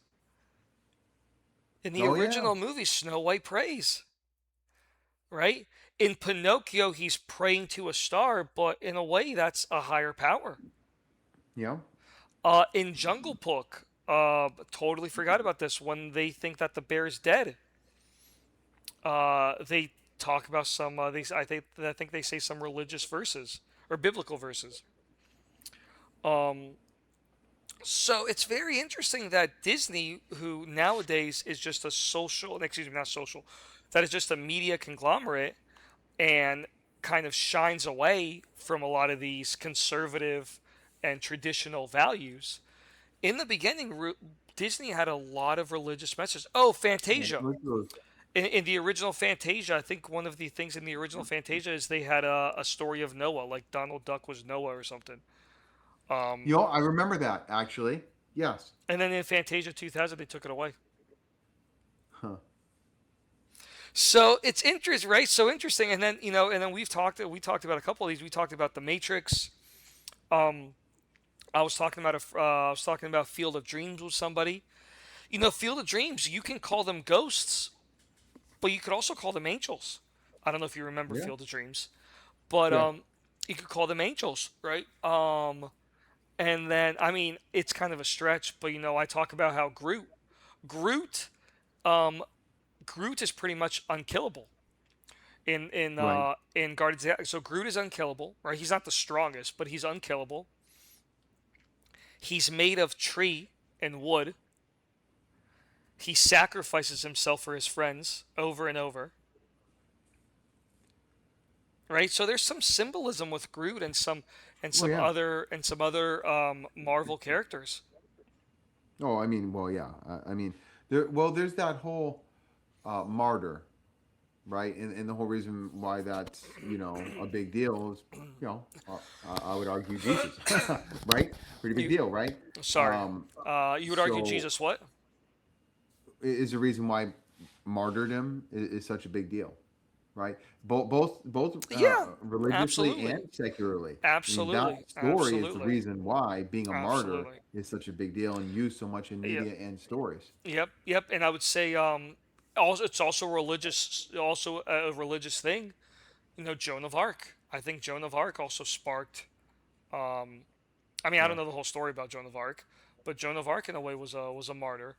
In the Oh yeah. original movie, Snow White prays, right? In Pinocchio, he's praying to a star, but in a way, that's a higher power. Yeah. In Jungle Book, totally forgot about this. When they think that the bear's dead, they talk about some. I think they say some religious verses or biblical verses. Um, so it's very interesting that Disney, who nowadays is just a social, excuse me, not social, that is just a media conglomerate and kind of shines away from a lot of these conservative and traditional values. In the beginning, Disney had a lot of religious messages. Oh, Yeah, Fantasia. look at those. In the original Fantasia, I think one of the things in the original Fantasia is they had a story of Noah, like Donald Duck was Noah or something. Um, I remember that actually. Yes. and then in Fantasia 2000, they took it away. Huh. So it's interesting, right? So interesting. And then and then we talked about a couple of these. We talked about the Matrix. Um, I was talking about Field of Dreams with somebody. Field of Dreams. You can call them ghosts, but you could also call them angels. I don't know if you remember Yeah. Field of Dreams, but Yeah. you could call them angels, right? And then I mean, it's kind of a stretch, but I talk about how Groot, um, Groot is pretty much unkillable Right. in Guardians. So Groot is unkillable, right? He's not the strongest, but he's unkillable. He's made of tree and wood. He sacrifices himself for his friends over and over, right? So there's some symbolism with Groot and Well, some yeah. other Marvel characters. Oh, I mean, well, yeah. I mean, there's that whole martyr, right? And the whole reason why that's a big deal is I would argue Jesus, right? Pretty big You deal, right? sorry, you would argue So Jesus what? is the reason why martyrdom is such a big deal, right? Both Yeah, religiously absolutely, and secularly. I mean, that absolutely, story is the absolutely, reason why being a martyr absolutely. is such a big deal and used so much in Yep, media and stories. yep. And I would say also it's also a religious thing. Joan of Arc. I think Joan of Arc also sparked. Um, I mean, I Yeah. don't know the whole story about Joan of Arc, but Joan of Arc in a way was a martyr,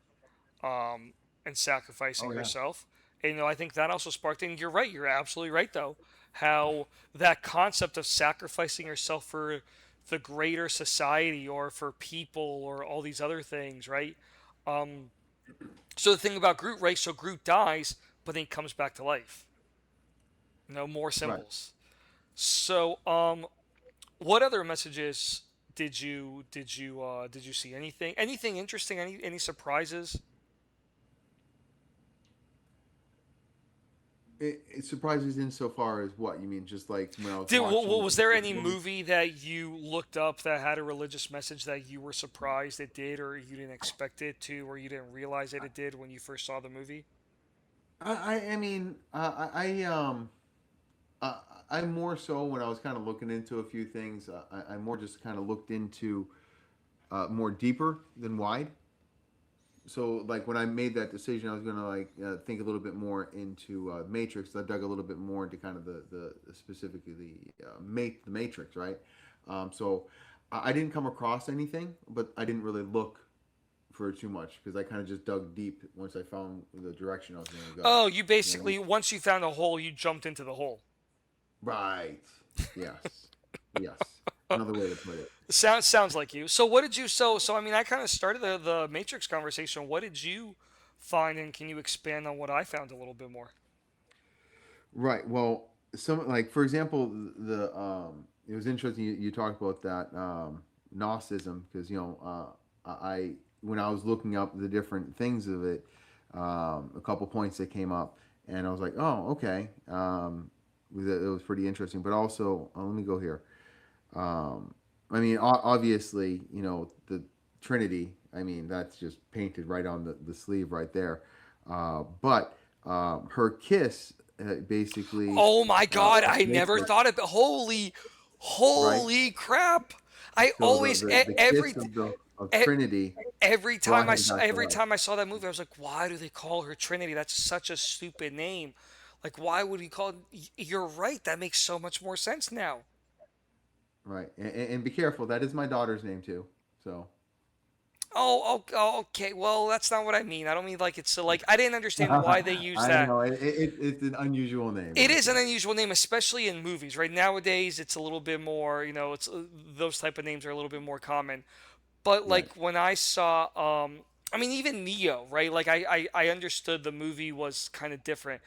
and Oh sacrificing yeah. herself. And I think that also sparked. And you're right. You're absolutely right, though. How that concept of sacrificing yourself for the greater society or for people or all these other things, right? Um, so the thing about Groot, right? So Groot dies, but then he comes back to life. More Right. symbols. So, what other messages did you see? Anything interesting? Any surprises? It surprises insofar as what you mean, just like when I was Did watching was there the any movie. movie that you looked up that had a religious message that you were surprised it did, or you didn't expect it to, or you didn't realize that it did when you first saw the movie? I mean, uh, I more so when I was kind of looking into a few things, I more just kind of looked into more deeper than wide. So like when I made that decision, I was gonna like think a little bit more into Matrix. I dug a little bit more into kind of the specifically the Matrix, right? So I didn't come across anything, but I didn't really look for too much because I kind of just dug deep once I found the direction I was going to go. Oh, you You know? basically once you found a hole, you jumped into the hole. Right. Yes. Yes. Another way to put it. Sounds like you. So what did you so I mean I kind of started the Matrix conversation. What did you find, and can you expand on what I found a little bit more? Right. Well, some like for example, the it was interesting you talked about that Gnosticism because I when I was looking up the different things of it, a couple points that came up, and I was like, oh, okay, it was pretty interesting. But also, let me go here. I mean, obviously, the Trinity. I mean, that's just painted right on the sleeve right there. But her kiss basically Oh my God, I makes never her thought of it. right. Holy crap. I So always the kiss every of the of E- Trinity Every brought time him back to every life. time I saw that movie, I was like, why do they call her Trinity? That's such a stupid name. Like, why would he call it? You're right. That makes so much more sense now. Right, and be careful. That is my daughter's name too. So Okay. Well, that's not what I mean. I don't mean like it's so like I didn't understand why they used I that. know it's an unusual name. It That's is an right. unusual name, especially in movies. Right nowadays, it's a little bit more. It's those type of names are a little bit more common. But Right, like when I saw, I mean, even Neo, right? Like I understood the movie was kind of different,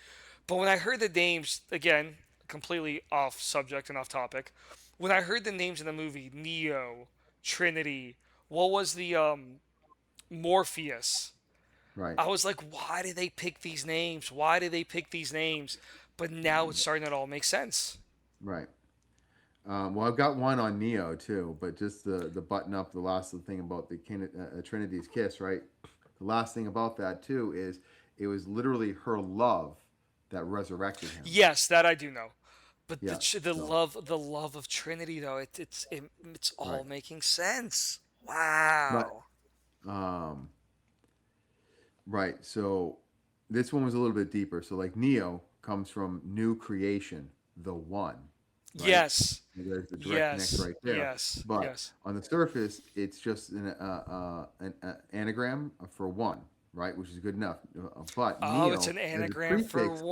but when I heard the names again, completely off subject and off topic, when I heard the names in the movie, Neo, Trinity, what was the Morpheus? right, I was like, why do they pick these names? Why do they pick these names? But now it's starting to all make sense. right. Well, I've got one on Neo too, but just the button up the last thing about the Trinity's kiss, right? The last thing about that too is it was literally her love that resurrected him. Yes, that I do know. But Yeah. So the love of Trinity though, it's all right, making sense. but Wow. um, right. So this one was a little bit deeper. So like Neo comes from new creation, the one, right? Yes. There's the direct connect Yes. right there. Yes. But Yes. on the surface, it's just an anagram for one, right? Which is good enough. But Oh, it's neo an as a anagram for prefix,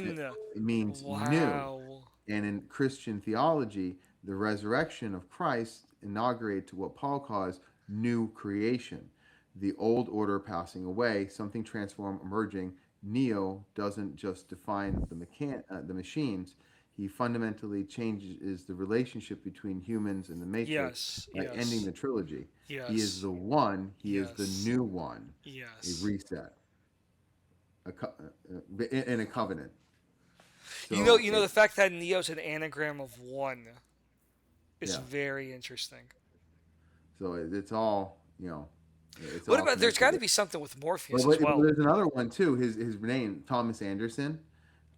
it, one. it means new. Wow. And in Christian theology, the resurrection of Christ inaugurates what Paul calls new creation. The old order passing away, something transformed emerging. Neo doesn't just define the machines, he fundamentally changes the relationship between humans and the Matrix Yes. by ending Yes. the trilogy. He is Yes. the one. He is the Yes. new one. A Yes. reset, in a covenant. You So know the fact that Neo's an anagram of one is yeah. very interesting. So it's all it's What all about there's got connected. to be something with But, Morpheus as but, but well. there's another one too. His name Thomas Anderson.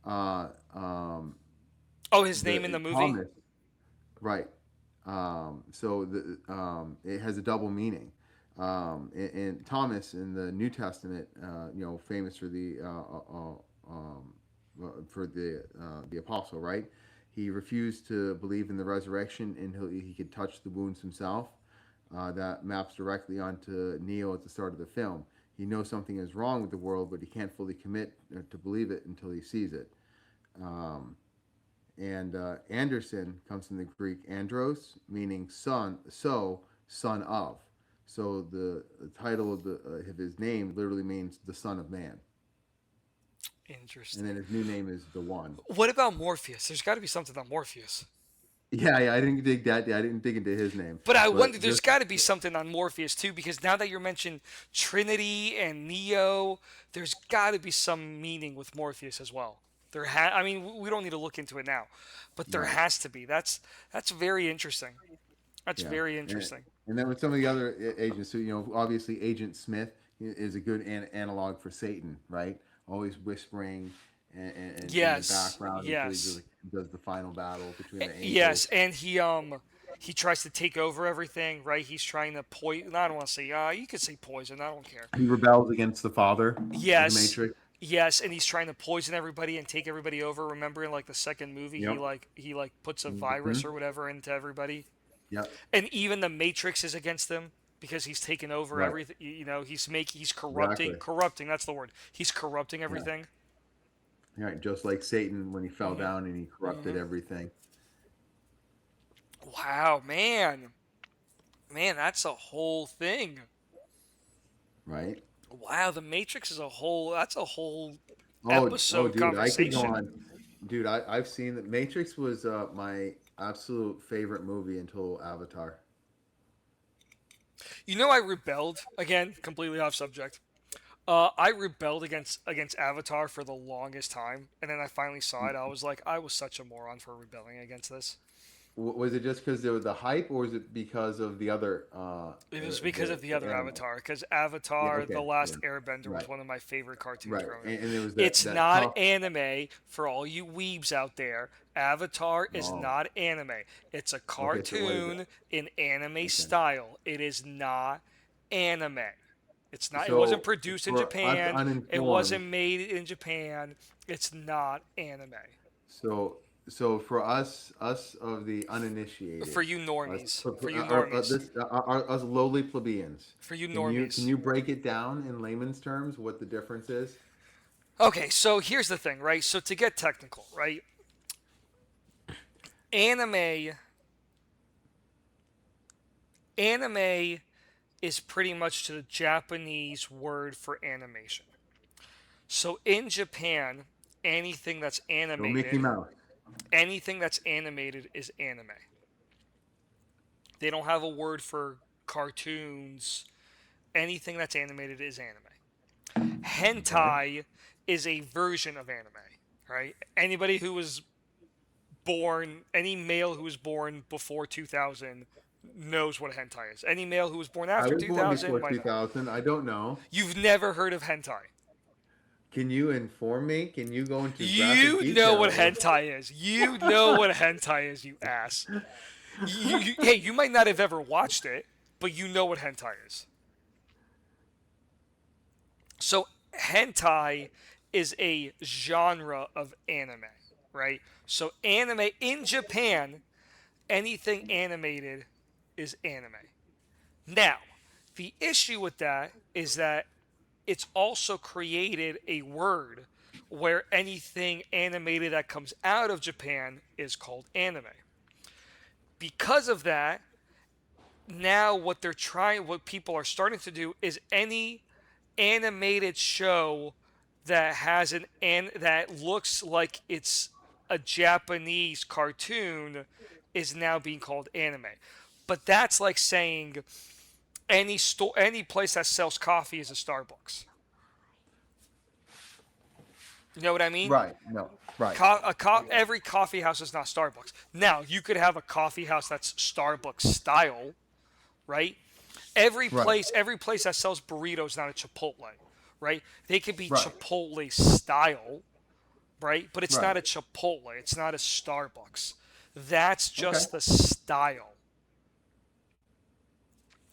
Uh, um, Oh, his name in the the movie? Thomas, right? So it has a double meaning. And Thomas in the New Testament, famous for the apostle, right? He refused to believe in the resurrection until he could touch the wounds himself. That maps directly onto Neo at the start of the film. He knows something is wrong with the world, but he can't fully commit to believe it until he sees it. Um, and Anderson comes from the Greek andros, meaning son, son of. So the title of his name literally means the Son of Man, and then Interesting. his new name is the One. What about Morpheus? There's got to be something on Morpheus. Yeah, I didn't dig that. Yeah, I didn't dig into his name, But I wonder, but there's just got to be something on Morpheus too, because now that you're mentioning Trinity and Neo, there's got to be some meaning with Morpheus as well. I mean, we don't need to look into it now, but there right. has to be. That's very interesting. That's Yeah, very and, interesting. and then with some of the other agents, so obviously Agent Smith is a good analog for Satan, right? Always whispering and in the Yes, background until he yes, does the final battle between the angels. yes, and he tries to take over everything, right? He's trying to poison. I don't want to say. You could say poison. I don't care. He rebels against the father of the Yes, Matrix. yes, and he's trying to poison everybody and take everybody over. Remember in like the second movie, Yep. he like puts a Hmm. virus or whatever into everybody, Yep. and even the Matrix is against him because he's taken over Right. everything. He's Exactly. corrupting. That's the word. He's corrupting Yeah. everything. Right. Just like Satan when he fell Hmm. down and he corrupted Hmm. everything. Wow, man, that's a whole thing. Right. Wow, the Matrix is a whole. That's a whole Oh, episode dude, I could go conversation. on. Dude, I've seen that. Matrix was my absolute favorite movie until Avatar. I rebelled again, completely off subject. I rebelled against Avatar for the longest time, and then I finally saw it. I was like, I was such a moron for rebelling against this. Was it just because there was the hype, or was it because of the other It was because of the the other anime? Avatar, because Yeah. Avatar: The Okay. Yeah. Last Airbender was Right. one of my favorite cartoons Right. growing up. And it was It's that not tough. anime for all you weebs out there. Avatar is Oh. not anime. It's a Okay. So what is it? cartoon in anime Okay. style. It is not anime. It's not. It wasn't So produced in for us Japan. It uninformed, wasn't made in Japan. It's not anime. so so for us of the For uninitiated, you us normies. For you are normies. this us lowly plebeians, For you can normies. you break it down in layman's terms what the difference is? Okay, so here's the thing, right? So to get technical, right? Anime anime is pretty much to the Japanese word for animation. So in Japan, anything that's So Mickey animated, Mouse. anything that's animated is anime. They don't have a word for cartoons. Anything that's animated is anime. Okay. Hentai is a version of anime, right? Anybody who was born, any male who was born before 2000 knows what hentai is. Any male who was born I after was born 2000 before might not. 2000. I don't know. You've never heard of hentai. Can you inform me? Can you go into graphic You know what detail of hentai is. You know what hentai is, you ass. Hey, you might not have ever watched it, but you know what hentai is. So, hentai is a genre of anime, right? So, anime in Japan, anything animated is anime. Now, the issue with that is that it's also created a word where anything animated that comes out of Japan is called anime. Because of that, now what people are starting to do is any animated show that has that looks like it's a Japanese cartoon is now being called anime. But that's like saying any place that sells coffee is a Starbucks. You know what I mean? right? No, right, Every coffee house is not Starbucks. Now you could have a coffee house that's Starbucks style, right? right, Every place that sells burritos is not a Chipotle, right? They could be right, Chipotle style, right? But it's right. not a Chipotle. It's not a Starbucks. That's Okay. just the style.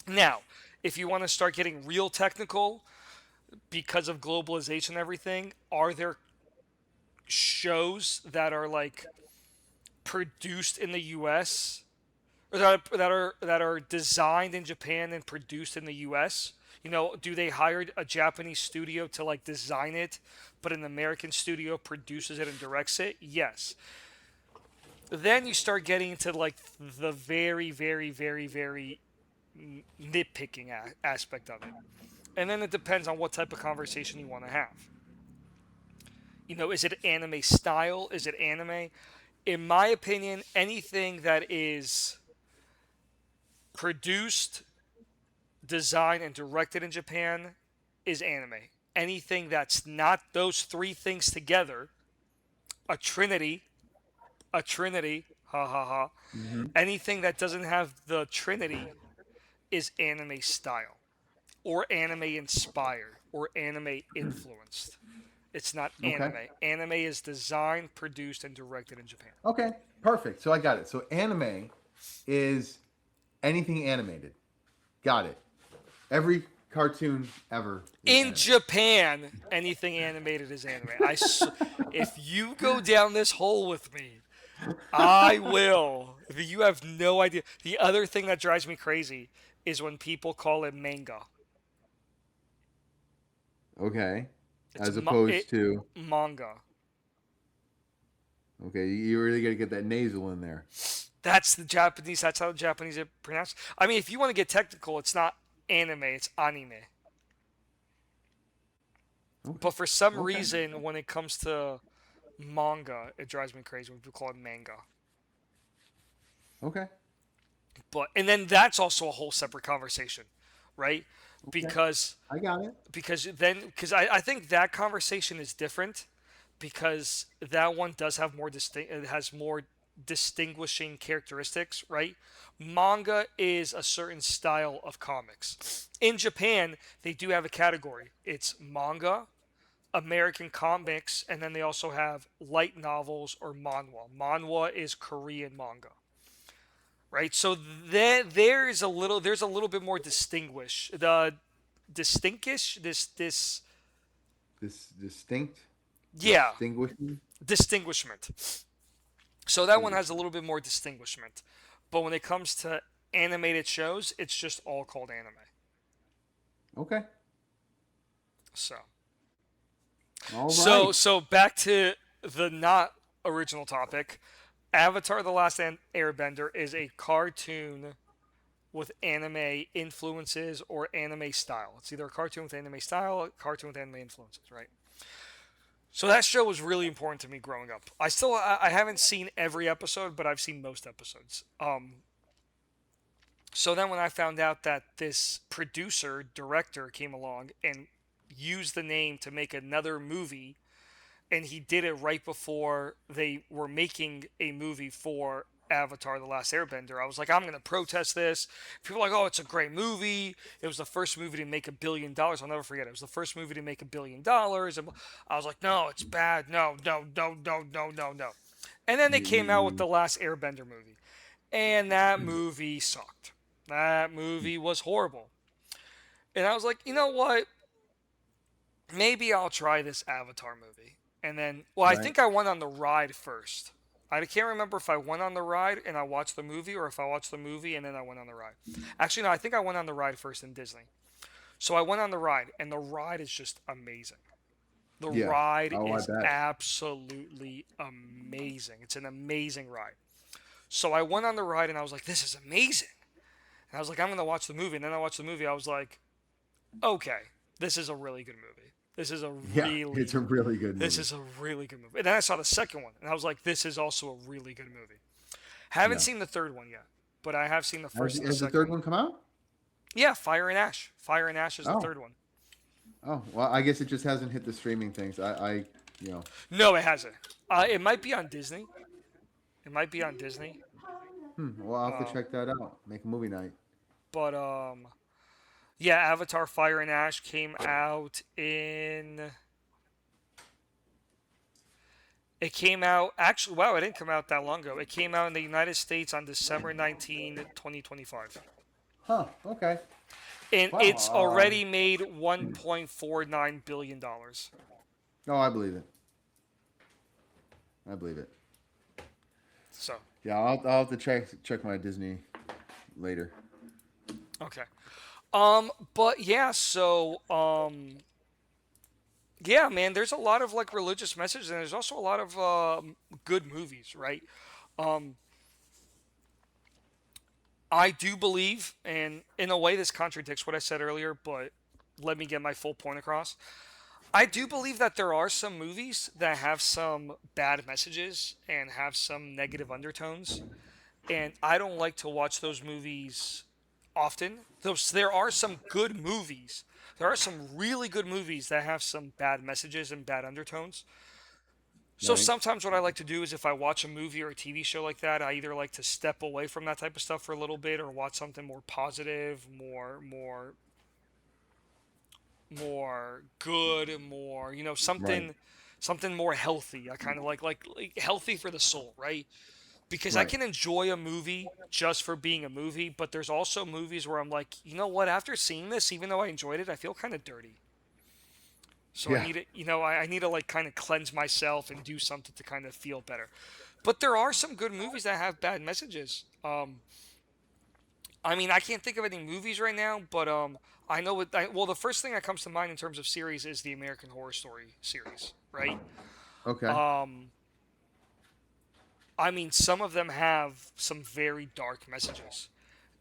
Now, if you want to start getting real technical because of globalization and everything, are there shows that are like produced in the U.S. or that are designed in Japan and produced in the U.S.? You know, do they hire a Japanese studio to like design it, but an American studio produces it and directs it? Yes. Then you start getting into like the very, very, very, very nitpicking aspect of it, and then it depends on what type of conversation you want to have. You know, is it anime style? Is it anime? In my opinion, anything that is produced, designed, and directed in Japan is anime. Anything that's not those three things together, a trinity, ha ha ha. Hmm. Anything that doesn't have the trinity is anime style, or anime inspired, or anime influenced. It's not Okay. anime. Anime is designed, produced, and directed in Japan. Okay. Perfect. So I got it. So anime is anything animated. Got it. Every cartoon ever is In anime. Japan, anything animated is anime. If you go down this hole with me, I will. You have no idea. The other thing that drives me crazy is when people call it manga. Okay. It's As opposed it to manga. okay, you really got to get that nasal in there. That's the Japanese. That's how the Japanese are pronounced. I mean, if you want to get technical, it's not anime. It's anime. Okay. But for some Okay. reason, when it comes to manga, it drives me crazy when people call it manga. Okay. But and then that's also a whole separate conversation, right? Okay. Because I got it. I think that conversation is different because that one does have it has more distinguishing characteristics, right? Manga is a certain style of comics. In Japan, they do have a category. It's manga, American comics, and then they also have light novels or manhwa. Manhwa is Korean manga. right? So there's a little bit more this This distinct, yeah, distinguishing, distinguishment. So that one has a distinguishing. little bit more distinguishment. But when it comes to animated shows, it's just all called anime. Okay. So All so right. so back to the not original topic. Avatar: The Last Airbender is a cartoon with anime influences or anime style. It's either a cartoon with anime style, or a cartoon with anime influences, right? So that show was really important to me growing up. I haven't seen every episode, but I've seen most episodes. So then when I found out that this producer director came along and used the name to make another movie, and he did it right before they were making a movie for Avatar: The Last Airbender. I was like, I'm gonna protest this. People are like, oh, it's a great movie. It was the first movie to make $1 billion. I'll never forget it. It was the first movie to make $1 billion. And I was like, no, it's bad. No, no, no, no, no, no, no. And then they You, came out with you, the Last Airbender movie, and that movie sucked. That movie was horrible. And I was like, you know what? Maybe I'll try this Avatar movie. And then, well, I right. think I went on the ride first. I can't remember if I went on the ride and I watched the movie or if I watched the movie and then I went on the ride. Actually, no, I think I went on the ride first in Disney. So I went on the ride, and the ride is just amazing. The Yeah. ride Oh, I is bet. absolutely amazing. It's an amazing ride. So I went on the ride and I was like, this is amazing. And I was like, I'm going to watch the movie. And then I watched the movie. I was like, okay, this is a really good movie. This is a Yeah, it's a really, really good this movie. is a really good movie. And then I saw the second one, and I was like, this is also a really good movie. Haven't Yeah. seen the third one yet, but I have seen the Has, first and the has the second third one. one come out? Yeah, Fire and Ash. Fire and Ash is the Oh. third one. Oh. Well, I guess it just hasn't hit the streaming things. You know. No, it hasn't. It might be on Disney. It might be on Disney. Well, I'll have to Um, check that out. Make a movie night. but yeah, Avatar: Fire and Ash came out in. It came out actually. Wow, it didn't come out that long ago. It came out in the United States on December 19, 2025. Huh. Okay. And it's Wow. already made $1.49 billion. No, I believe it. I believe it. So Yeah, I'll have to check my Disney later. okay. But yeah, yeah, man, there's a lot of like religious messages, and there's also a lot of good movies, right? Um, I do believe, and in a way, this contradicts what I said earlier, but let me get my full point across. I do believe that there are some movies that have some bad messages and have some negative undertones, and I don't like to watch those movies often. There are some good movies. There are some really good movies that have some bad messages and bad undertones. So Right. sometimes what I like to do is if I watch a movie or a TV show like that, I either like to step away from that type of stuff for a little bit or watch something more positive, more good, more, Right. something more healthy. I kind of like healthy for the soul, right? Because I Right. can enjoy a movie just for being a movie, but there's also movies where I'm like, you know what? After seeing this, even though I enjoyed it, I feel kind of dirty. So I Yeah. need to, I need to like kind of cleanse myself and do something to kind of feel better. But there are some good movies that have bad messages. I mean, I can't think of any movies right now, but I know well, the first thing that comes to mind in terms of series is the American Horror Story series, right? Okay. Um, I mean, some of them have some very dark messages.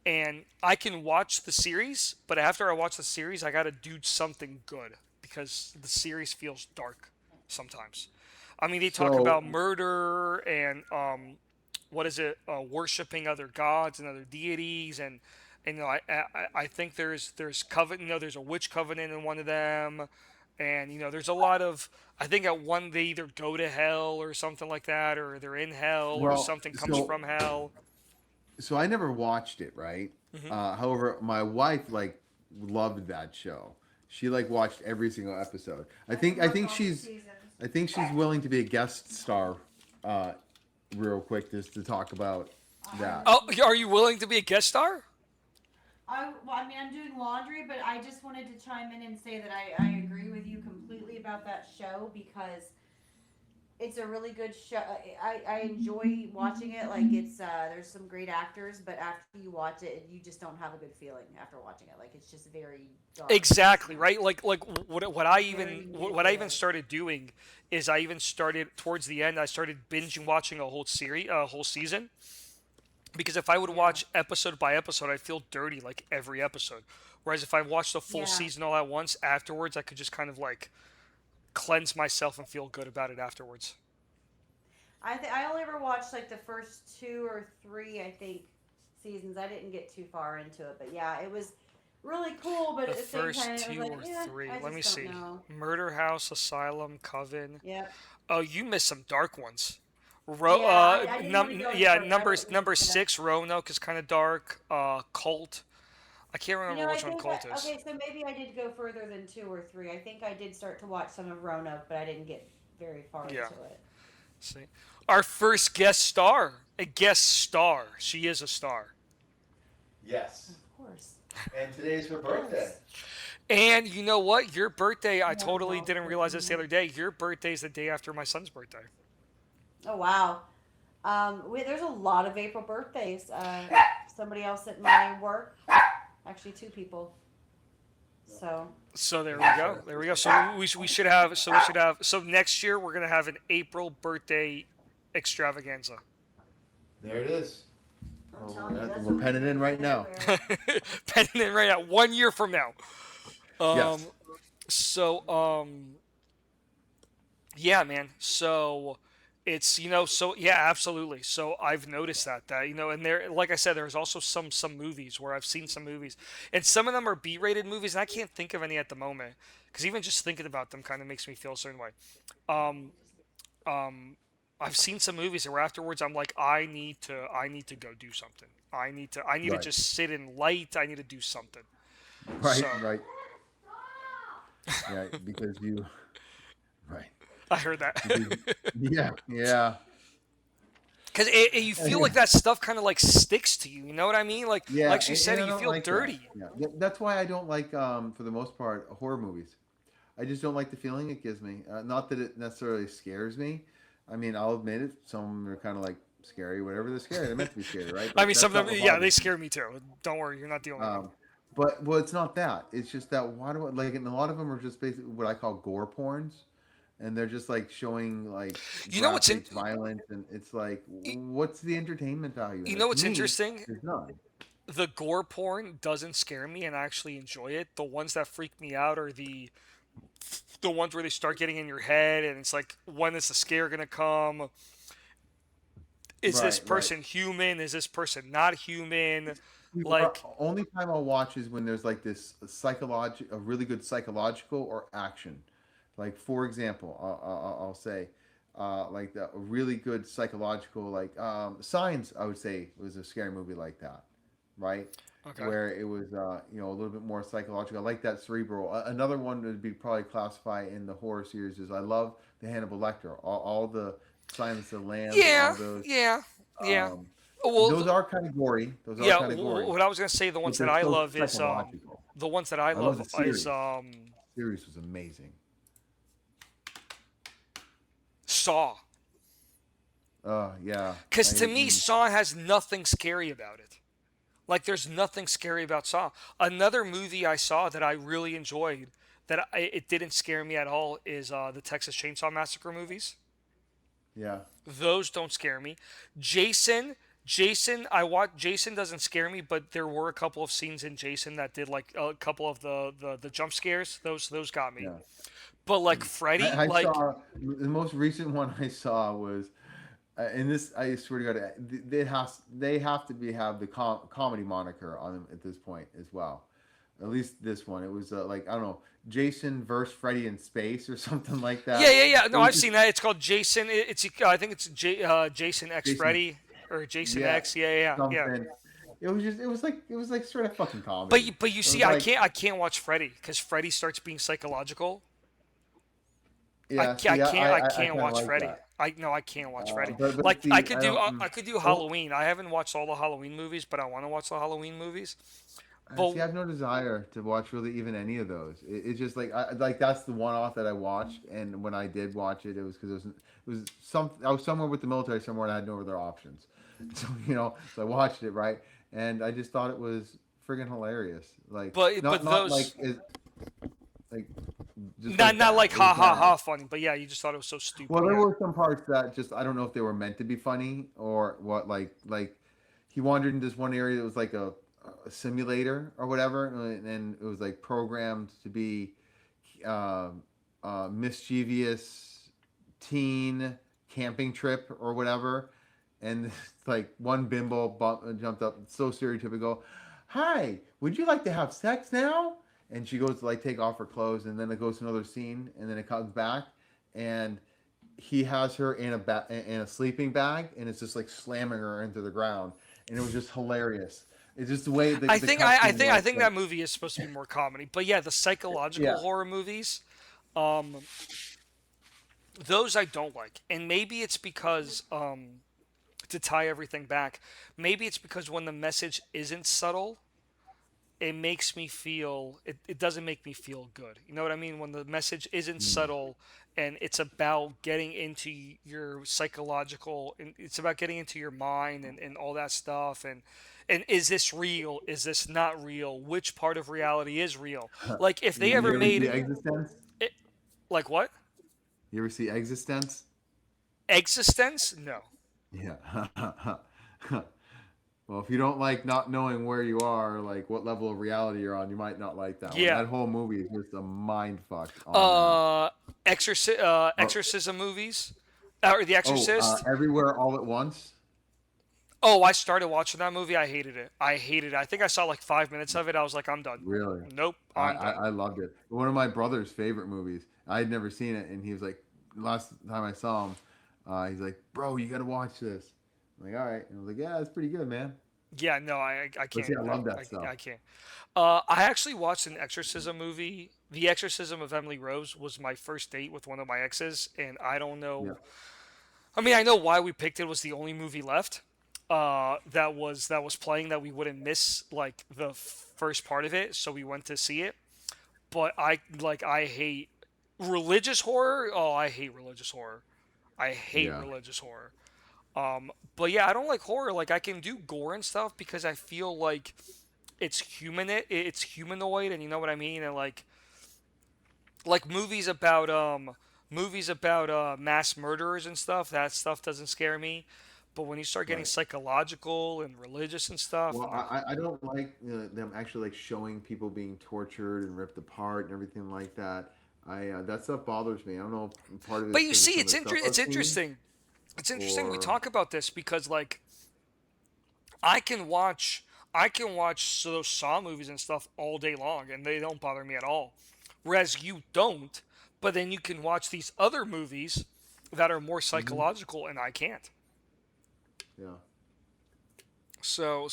And I can watch the series, but after I watch the series, I gotta do something good because the series feels dark sometimes. I mean, they talk So about murder and what is it, worshiping other gods and other deities, and I think there's covenant, there's a witch covenant in one of them, and there's a lot of. I think at one they either go to hell or something like that, or they're in hell, or well, something comes so from hell. so I never watched it, right? Hmm. However, my wife like loved that show. She like watched every single episode. I I've think I watched think all the she's seasons. I think she's willing to be a guest star, uh, real quick, just to talk about. I that. Oh, really are you willing to be a guest star? I mean, I'm doing laundry, but I just wanted to chime in and say that I agree with you completely about that show because it's a really good show. I enjoy watching it. Like it's there's some great actors, but after you watch it, you just don't have a good feeling after watching it. Like it's just very dark. Exactly, right? Like Very what I even manipulative. started doing is I even started towards the end. I started binging watching a whole series, a whole season, because if I would Yeah. watch episode by episode, I feel dirty like every episode. Whereas if I watched the full Yeah. season all at once, afterwards I could just kind of like cleanse myself and feel good about it afterwards. I only ever watched like the first two or three, I think, seasons. I didn't get too far into it, but yeah, it was really cool. But The at the same first time, I was two like, or yeah, three. I Let me just don't see. know. Murder House, Asylum, Coven. Yep. Oh, you missed some dark ones. Yeah, I didn't want to go any Yeah, further. I didn't. number Yeah. six, Roanoke is kind of dark. Cult. I can't You remember know, I which one think Cult is. okay, so maybe I did go further than two or three. I think I did start to watch some of Roanoke, but I didn't get very far Yeah. into it. See, our first guest star, a guest star. She is a star. Yes. Of course. And today's her Of birthday. course. And you know what? Your birthday, I Yeah, totally well, didn't realize this the other day. Your birthday is the day after my son's birthday. oh wow. There's a lot of April birthdays. Somebody else at my work, actually two people. So So there we go. There we go. So we should have. So we should have. So next year we're gonna have an April birthday extravaganza. There it is. I'm telling you, that's We're what penning in right now. Penning it right now. 1 year from now. Um. Yes. So yeah, man. So it's so yeah, absolutely. So I've noticed that and there, like I said, there's also some movies where I've seen some movies, and some of them are B-rated movies, and I can't think of any at the moment because even just thinking about them kind of makes me feel a certain way. Um, um, I've seen some movies where afterwards I'm like, I need to go do something. I need to Right. just sit in light. I need to do something. Right. So Right. Yeah. Because you. Right. I heard that. Because, yeah. Yeah. Because you feel like that stuff kind of like sticks to you. You know what I mean? Yeah. Like she said, And I you don't feel like that. dirty. Yeah. That's why I don't like, for the most part, horror movies. I just don't like the feeling it gives me. Not that it necessarily scares me. I mean, I'll admit it. Some of them are kind of like scary, whatever. They're scary. They're meant to be scary, right? I But mean, some that's of not them, what yeah, bothers they me. scare me too. Don't worry, you're not the only one. Um, but well, it's not that. It's just that why do I like? And a lot of them are just basically what I call gore porns, and they're just like showing like You know what's in? graphic violence, and it's like, y- what's the entertainment value in You it? know To what's me, interesting? there's none. The gore porn doesn't scare me, and I actually enjoy it. The ones that freak me out are the ones where they start getting in your head, and it's like, when is the scare gonna come? Is this Right, right. person human? Is this person not human? See, Like, only time I'll watch is when there's like this a really good psychological or action. Like for example, I'll say, like a really good psychological, like Signs. I would say was a scary movie like that, right? okay, Where it was, a little bit more psychological. I like that cerebral. Another one would be probably classify in the horror series is I love the Hannibal Lecter, all the Silence of the Lambs, and all yeah, those. yeah, yeah. Um, Well, those are kind of gory. Those are yeah. kind of gory, What I was gonna say, the but ones that they're I so love is psychological. the ones that I I love love the is series. Series was amazing. Saw. Yeah. Because to me, I Saw has nothing scary about it. Like, there's nothing scary about Saw. Another movie I saw that I really enjoyed, it didn't scare me at all, is the Texas Chainsaw Massacre movies. yeah. Those don't scare me. Jason, Jason doesn't scare me, but there were a couple of scenes in Jason that did like a couple of the jump scares. Those got me. Yeah. But like Freddy, I like saw the most recent one I saw was, and this I swear to God, they have to have the comedy moniker on them at this point as well. At least this one, it was like I don't know, Jason versus Freddy in space or something like yeah, that. yeah, yeah. It No, was I've just seen that. It's called Jason. I think it's Jason X Jason, Freddy or Jason yeah, X. Yeah, yeah, yeah. something. It was like straight up fucking But comedy. but you It see, was like I can't watch Freddy because Freddy starts being psychological. Yeah, see, I I can't kind of watch like Freddy. that. I no, I can't watch Freddy. But Like I see, could I do don't. I could do Oh, Halloween. I haven't watched all the Halloween movies, but I want to watch the Halloween movies. see, I But have no desire to watch really even any of those. It's just like like that's the one off that I watched, and when I did watch it, it was because it was some I was somewhere with the military somewhere and I had no other options. So so I watched it, right, and I just thought it was friggin' hilarious. Like not like those like just not like not bad. like It was ha ha bad. ha funny, but yeah, you just thought it was so stupid. Well, there Yeah. were some parts that just I don't know if they were meant to be funny or what. Like he wandered into this one area that was like a simulator or whatever, and it was like programmed to be uh, mischievous teen camping trip or whatever. And like one jumped up, so stereotypical. Hi, would you like to have sex now? And she goes to like take off her clothes, and then it goes to another scene, and then it comes back, and he has her in a sleeping bag, and it's just like slamming her into the ground, and it was just hilarious. It's just the way the cut scene I was. think that movie is supposed to be more comedy. But yeah, the psychological Yeah, horror movies, um, those I don't like, and maybe it's because to tie everything back, maybe it's because when the message isn't subtle, it makes me feel it doesn't make me feel good. You know what I mean? When the message isn't mm, subtle and it's about getting into your psychological and it's about getting into your mind and all that stuff and is this real? Is this not real? Which part of reality is real? Like if they ever you ever see made Existence? it like what? You ever see Existence? Existence? No. Yeah. Well, if you don't like not knowing where you are, like what level of reality you're on, you might not like that one. Yeah. That whole movie is just a mind fuck on that. Oh, Exorcism movies or The Exorcist. Everywhere all at once. Oh, I started watching that movie. I hated it. I hated it. I think I saw like 5 minutes of it. I was like, I'm done. Really? Nope, I'm done. I loved it. One of my brother's favorite movies. I had never seen it, and he was like, last time I saw him, he's like, "Bro, you got to watch this." I'm like, "All right." And I was like, "Yeah, it's pretty good, man." Yeah, no, I But can't. see, I love that stuff. I can't. I actually watched an exorcism movie. The Exorcism of Emily Rose was my first date with one of my exes, and I don't Yeah, know. I mean, I know why we picked it. It was the only movie left. That was playing that we wouldn't miss like the first part of it, so we went to see it. But I hate religious horror. Oh, I hate religious horror. I hate yeah. religious horror. But yeah, I don't like horror. Like I can do gore and stuff because I feel like it's humanoid, and you know what I mean. And like movies about mass murderers and stuff. That stuff doesn't scare me. But when you start getting Right. psychological and religious and stuff, Well, no. I don't like them actually like showing people being tortured and ripped apart and everything like that. I that stuff bothers me. I don't know if part of But it's you because of see, some of the stuff it's I've seen, interesting. It's interesting we or talk about this because like I can watch I can watch those Saw movies and stuff all day long and they don't bother me at all. Whereas you don't, but then you can watch these other movies that are more hmm psychological and I can't. yeah, So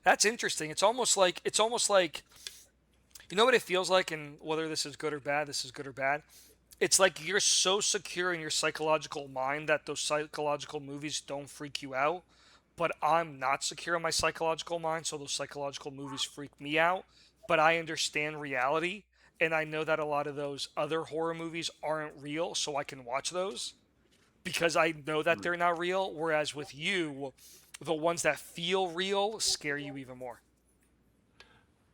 that's interesting. It's almost like you know what it feels like and whether this is good or bad, this is good or bad. It's like you're so secure in your psychological mind that those psychological movies don't freak you out. But I'm not secure in my psychological mind, so those psychological movies freak me out. But I understand reality, and I know that a lot of those other horror movies aren't real, so I can watch those because I know that they're not real. Whereas with you, the ones that feel real scare you even more.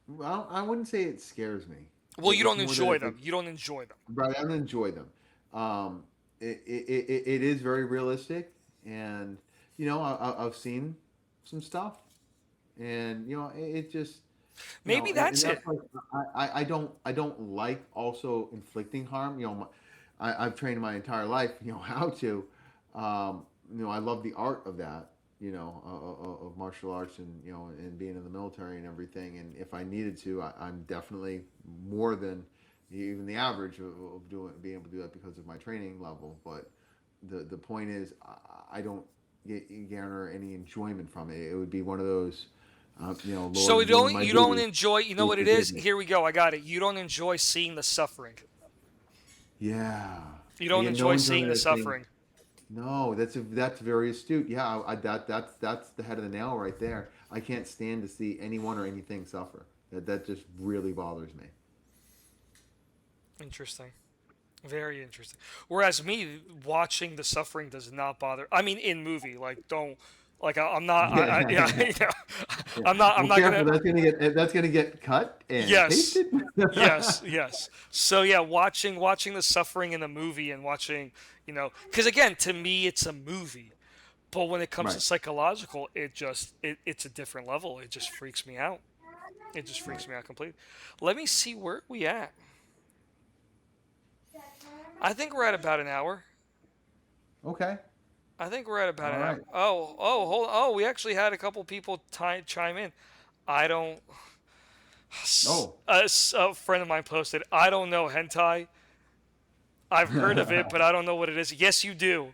well, I wouldn't say it scares me. Well, you It's don't more that enjoy them. You don't enjoy them. right. I don't enjoy them. Um, it is very realistic, and I've seen some stuff, and it just Maybe and that's it. that's like I don't like also inflicting harm. I've trained my entire life, how to. I love the art of that, of martial arts and and being in the military and everything. And if I needed to, I'm definitely more than even the average of being able to do that because of my training level. But the point is, I don't garner any enjoyment from it. It would be one of those, So Lord, you in my you don't duty, enjoy. You know please what it forgive is? me. Here we go. I got it. You don't enjoy seeing the suffering. Yeah, You I don't get no enjoy seeing the enjoyment out of seeing. suffering. No, that's very astute. Yeah, that's the head of the nail right there. I can't stand to see anyone or anything suffer. That just really bothers me. Interesting. Very interesting. Whereas me, watching the suffering does not bother. I mean, in movie, like don't, like I'm not. Yeah, Yeah, you know, yeah. I'm not. I'm Well, not gonna. careful. That's gonna get cut and Yes, pasted. yes, yes. So yeah, watching the suffering in the movie and watching, because again, to me, it's a movie. But when it comes to Right, psychological, it's a different level. It just freaks me out. It just right. freaks me out completely. Let me see where we at. I think we're at about an hour. Okay. I think we're at about All an hour. right. Hold. Oh, we actually had a couple people chime in. I don't. Oh. A friend of mine posted. I don't know hentai. I've heard of it, but I don't know what it is. Yes, you do.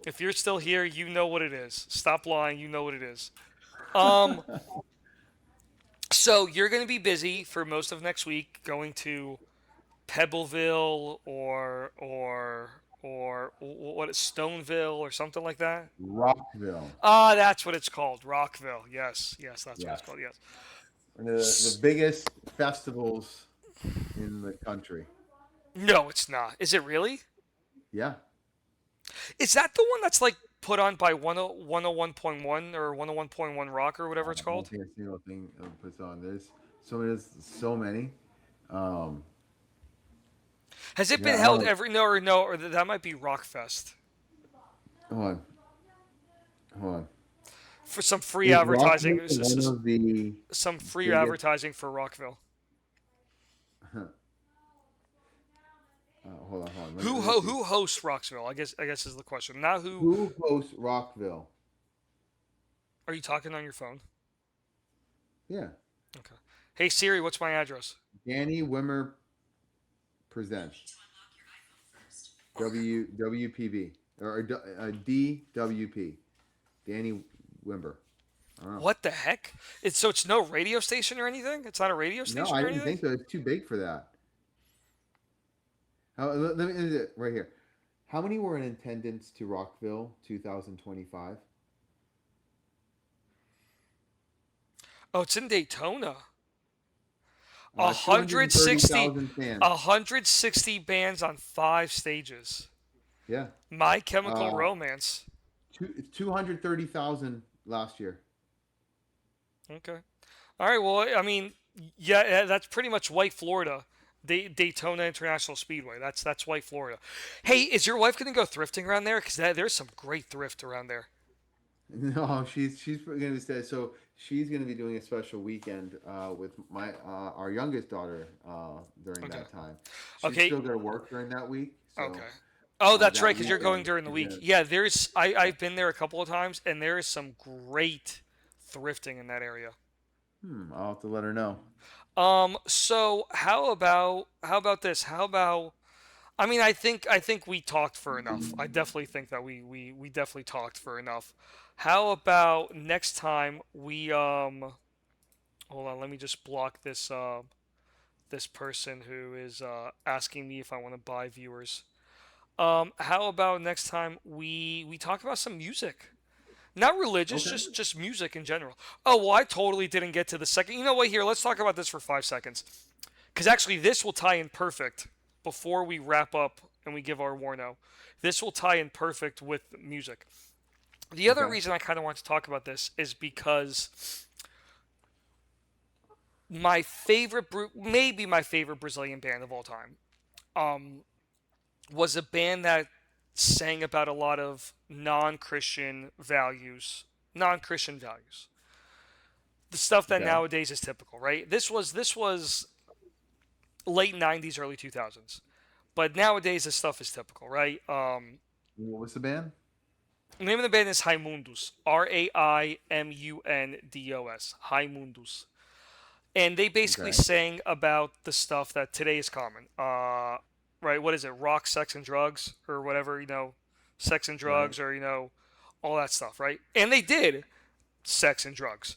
If you're still here, you know what it is. Stop lying. You know what it is. Um. So you're going to be busy for most of next week, going to Pebbleville or what is Stoneville or something like that. Rockville. Ah, that's what it's called. Rockville. Yes, yes, that's what it's Yes. called. Yes. One of the S- biggest festivals in the country. No, it's not. Is it really? Yeah. Is that the one that's like put on by 101.1 or 101.1 Rock or whatever it's I don't called? think a single thing puts on. There's so many. Um, Has it been yeah, I held don't. every no, or that might be Rockfest Hold on, hold on. for some free Is advertising. Rockville one of the Some free biggest? advertising for Rockville. Hold on, hold on. Who Let me see. who hosts Rockville? I guess is the question. Not who. Who hosts Rockville? Are you talking on your phone? Yeah, Okay. Hey Siri, what's my address? Danny Wimmer presents WPB or DWP. Danny Wimber. I don't know. What the heck? It's no radio station or anything. It's not a radio No, station I or didn't anything. think so. It's too big for that. Let me right here. How many were in attendance to Rockville 2025? Oh, it's in Daytona. A hundred sixty, 230,000 fans. 160 bands on 5 stages. Yeah. My Chemical Uh, Romance. 230,000 last year. Okay. All right. Well, I mean, yeah, that's pretty much White Florida. Daytona International Speedway. That's White Florida. Hey, is your wife gonna go thrifting around there? Because there's some great thrift around there. No, she's going to stay. So she's going to be doing a special weekend with my our youngest daughter during Okay. that time. She's Okay. still going to work during that week. So Okay. Oh, that's right, that because you're going weekend during the is week. going to Yeah, I've been there a couple of times, and there is some great thrifting in that area. I'll have to let her know. So how about this? How about I mean, I think we talked for enough. I definitely think that we definitely talked for enough. How about next time we hold on, let me just block this person who is asking me if I want to buy viewers. How about next time we talk about some music? Not religious, Okay. just music in general. Oh, well, I totally didn't get to the second. You know what? Here, let's talk about this for 5 seconds. Because actually, this will tie in perfect before we wrap up and we give our warno. This will tie in perfect with music. The other Okay. reason I kind of want to talk about this is because my favorite, maybe my favorite Brazilian band of all time, um, was a band that sang about a lot of non-Christian values, non-Christian values. The stuff that Okay. nowadays is typical, right? This was late '90s, early 2000s. But nowadays, this stuff is typical, right? What was the band? The name of the band is Raimundos. Raimundos. Raimundos. And they basically Okay. sang about the stuff that today is common. Right? What is it? Rock, sex, and drugs, or whatever, sex and Right. drugs, or, all that stuff, right? And they did sex and drugs.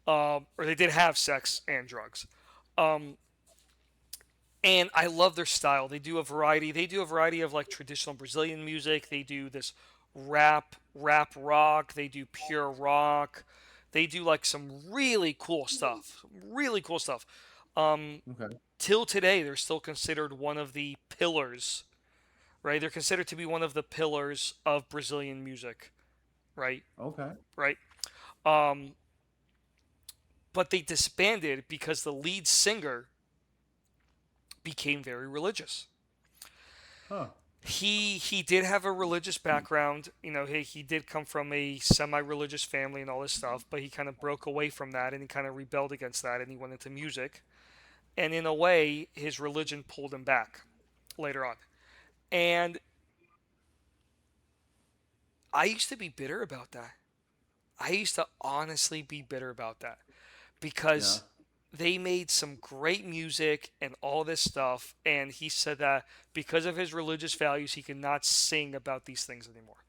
Or they did have sex and drugs. Um, and I love their style. They do a variety. They do a variety of like traditional Brazilian music. They do this rap rock. They do pure rock. They do like some really cool stuff. Really cool stuff. Um, Okay. till today, they're still considered one of the pillars. Right? They're considered to be one of the pillars of Brazilian music. Right? Okay. Right? Um, but they disbanded because the lead singer became very religious. Huh. He did have a religious background. He did come from a semi-religious family and all this stuff, but he kind of broke away from that and he kind of rebelled against that and he went into music. And in a way, his religion pulled him back later on. And I used to be bitter about that. I used to honestly be bitter about that Yeah. because they made some great music and all this stuff, and he said that because of his religious values, he could not sing about these things anymore.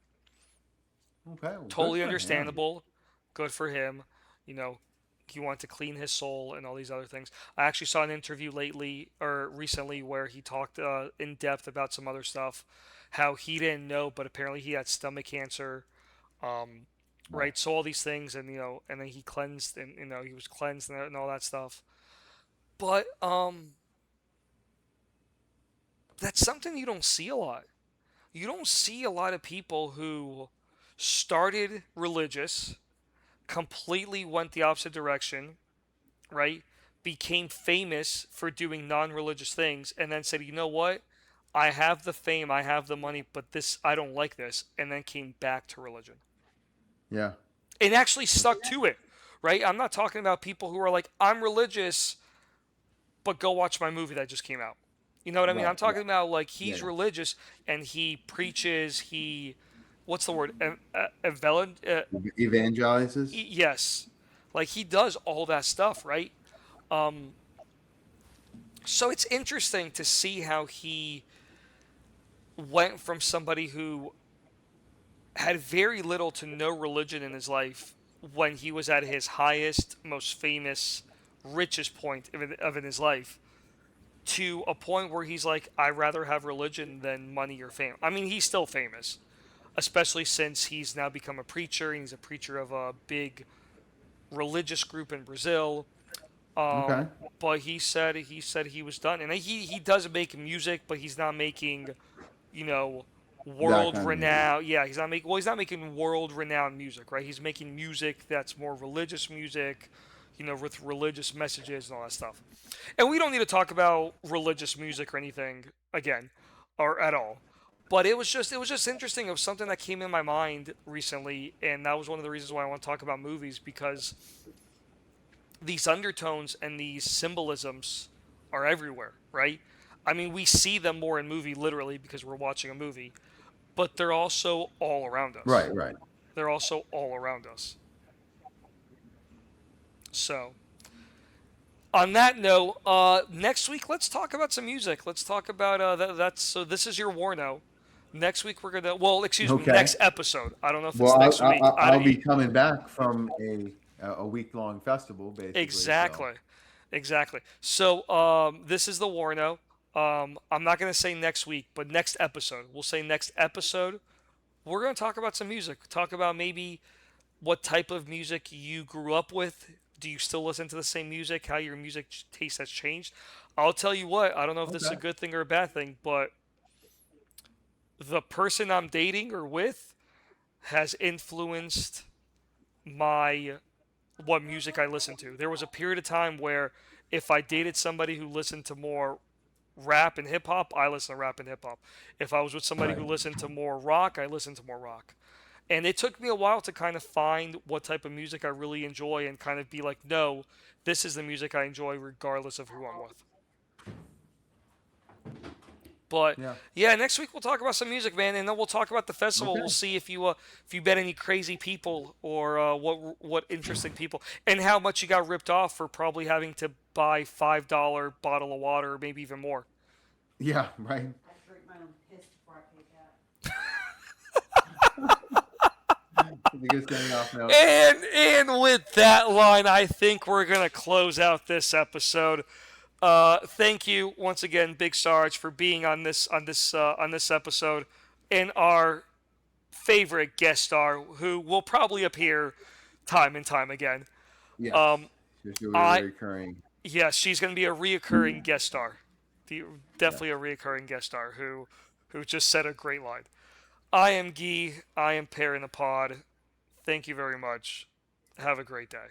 Okay. Well, good Totally for him. understandable. Good for him. You know, he wanted to clean his soul and all these other things. I actually saw an interview lately or recently where he talked in depth about some other stuff, how he didn't know, but apparently he had stomach cancer. Um, Oh, right, so all these things, and and then he cleansed, and he was cleansed and all that stuff. But that's something you don't see a lot. You don't see a lot of people who started religious, completely went the opposite direction, right? Became famous for doing non-religious things, and then said, "You know what? I have the fame, I have the money, but this I don't like this," and then came back to religion yeah. and actually stuck to it, right? I'm not talking about people who are like, "I'm religious, but go watch my movie that just came out." You know what I mean? I'm Right. Yeah. talking about like Yeah. he's religious and he preaches. What's the word? Evangelizes. Evangelizes. Yes, like he does all that stuff, right? Um, so it's interesting to see how he went from somebody who had very little to no religion in his life when he was at his highest, most famous, richest point of in his life to a point where he's like, I'd rather have religion than money or fame. I mean, he's still famous, especially since he's now become a preacher and he's a preacher of a big religious group in Brazil. Okay. But he said he was done, and he does make music, but he's not making, you know, That world kind of music. renowned. Yeah, he's not making world renowned music, right? He's making music that's more religious music, with religious messages and all that stuff. And we don't need to talk about religious music or anything again, or at all. But it was just interesting. It was something that came in my mind recently, and that was one of the reasons why I want to talk about movies because these undertones and these symbolisms are everywhere, right? I mean, we see them more in movie literally because we're watching a movie, but they're also all around us. Right. Right. They're also all around us. So, on that note, next week let's talk about some music. Let's talk about that's so. This is your Warno. Next week we're gonna. Well, excuse me. Okay. Next episode. I don't know if Well, it's next week. I'll be coming back from a week long festival, basically. So. Exactly. Exactly. So this is the Warno. I'm not gonna say next week, but next episode. We'll say next episode. We're gonna talk about some music. Talk about maybe what type of music you grew up with. Do you still listen to the same music? How your music taste has changed? I'll tell you what. I don't know if this is a Okay. good thing or a bad thing, but the person I'm dating or with has influenced my what music I listen to. There was a period of time where if I dated somebody who listened to more rap and hip hop, I listen to rap and hip hop. If I was with somebody Right. who listened to more rock, I listened to more rock. And it took me a while to kind of find what type of music I really enjoy and kind of be like, no, this is the music I enjoy regardless of who I'm with. But Yeah. yeah, next week we'll talk about some music, man, and then we'll talk about the festival. We'll Okay. see if you met any crazy people or what interesting people, and how much you got ripped off for probably having to buy $5 bottle of water, or maybe even more. Yeah. Right. I drink my own piss before I pay that. The good standing off note. And with that line, I think we're gonna close out this episode. Thank you once again, Big Sarge, for being on this episode, and our favorite guest star, who will probably appear time and time again. Yes, Um, she's going to be I recurring. Yes, she's going to be a reoccurring guest star. Yes. Definitely a reoccurring guest star who just said a great line. I am Guy. I am Pear in the Pod. Thank you very much. Have a great day.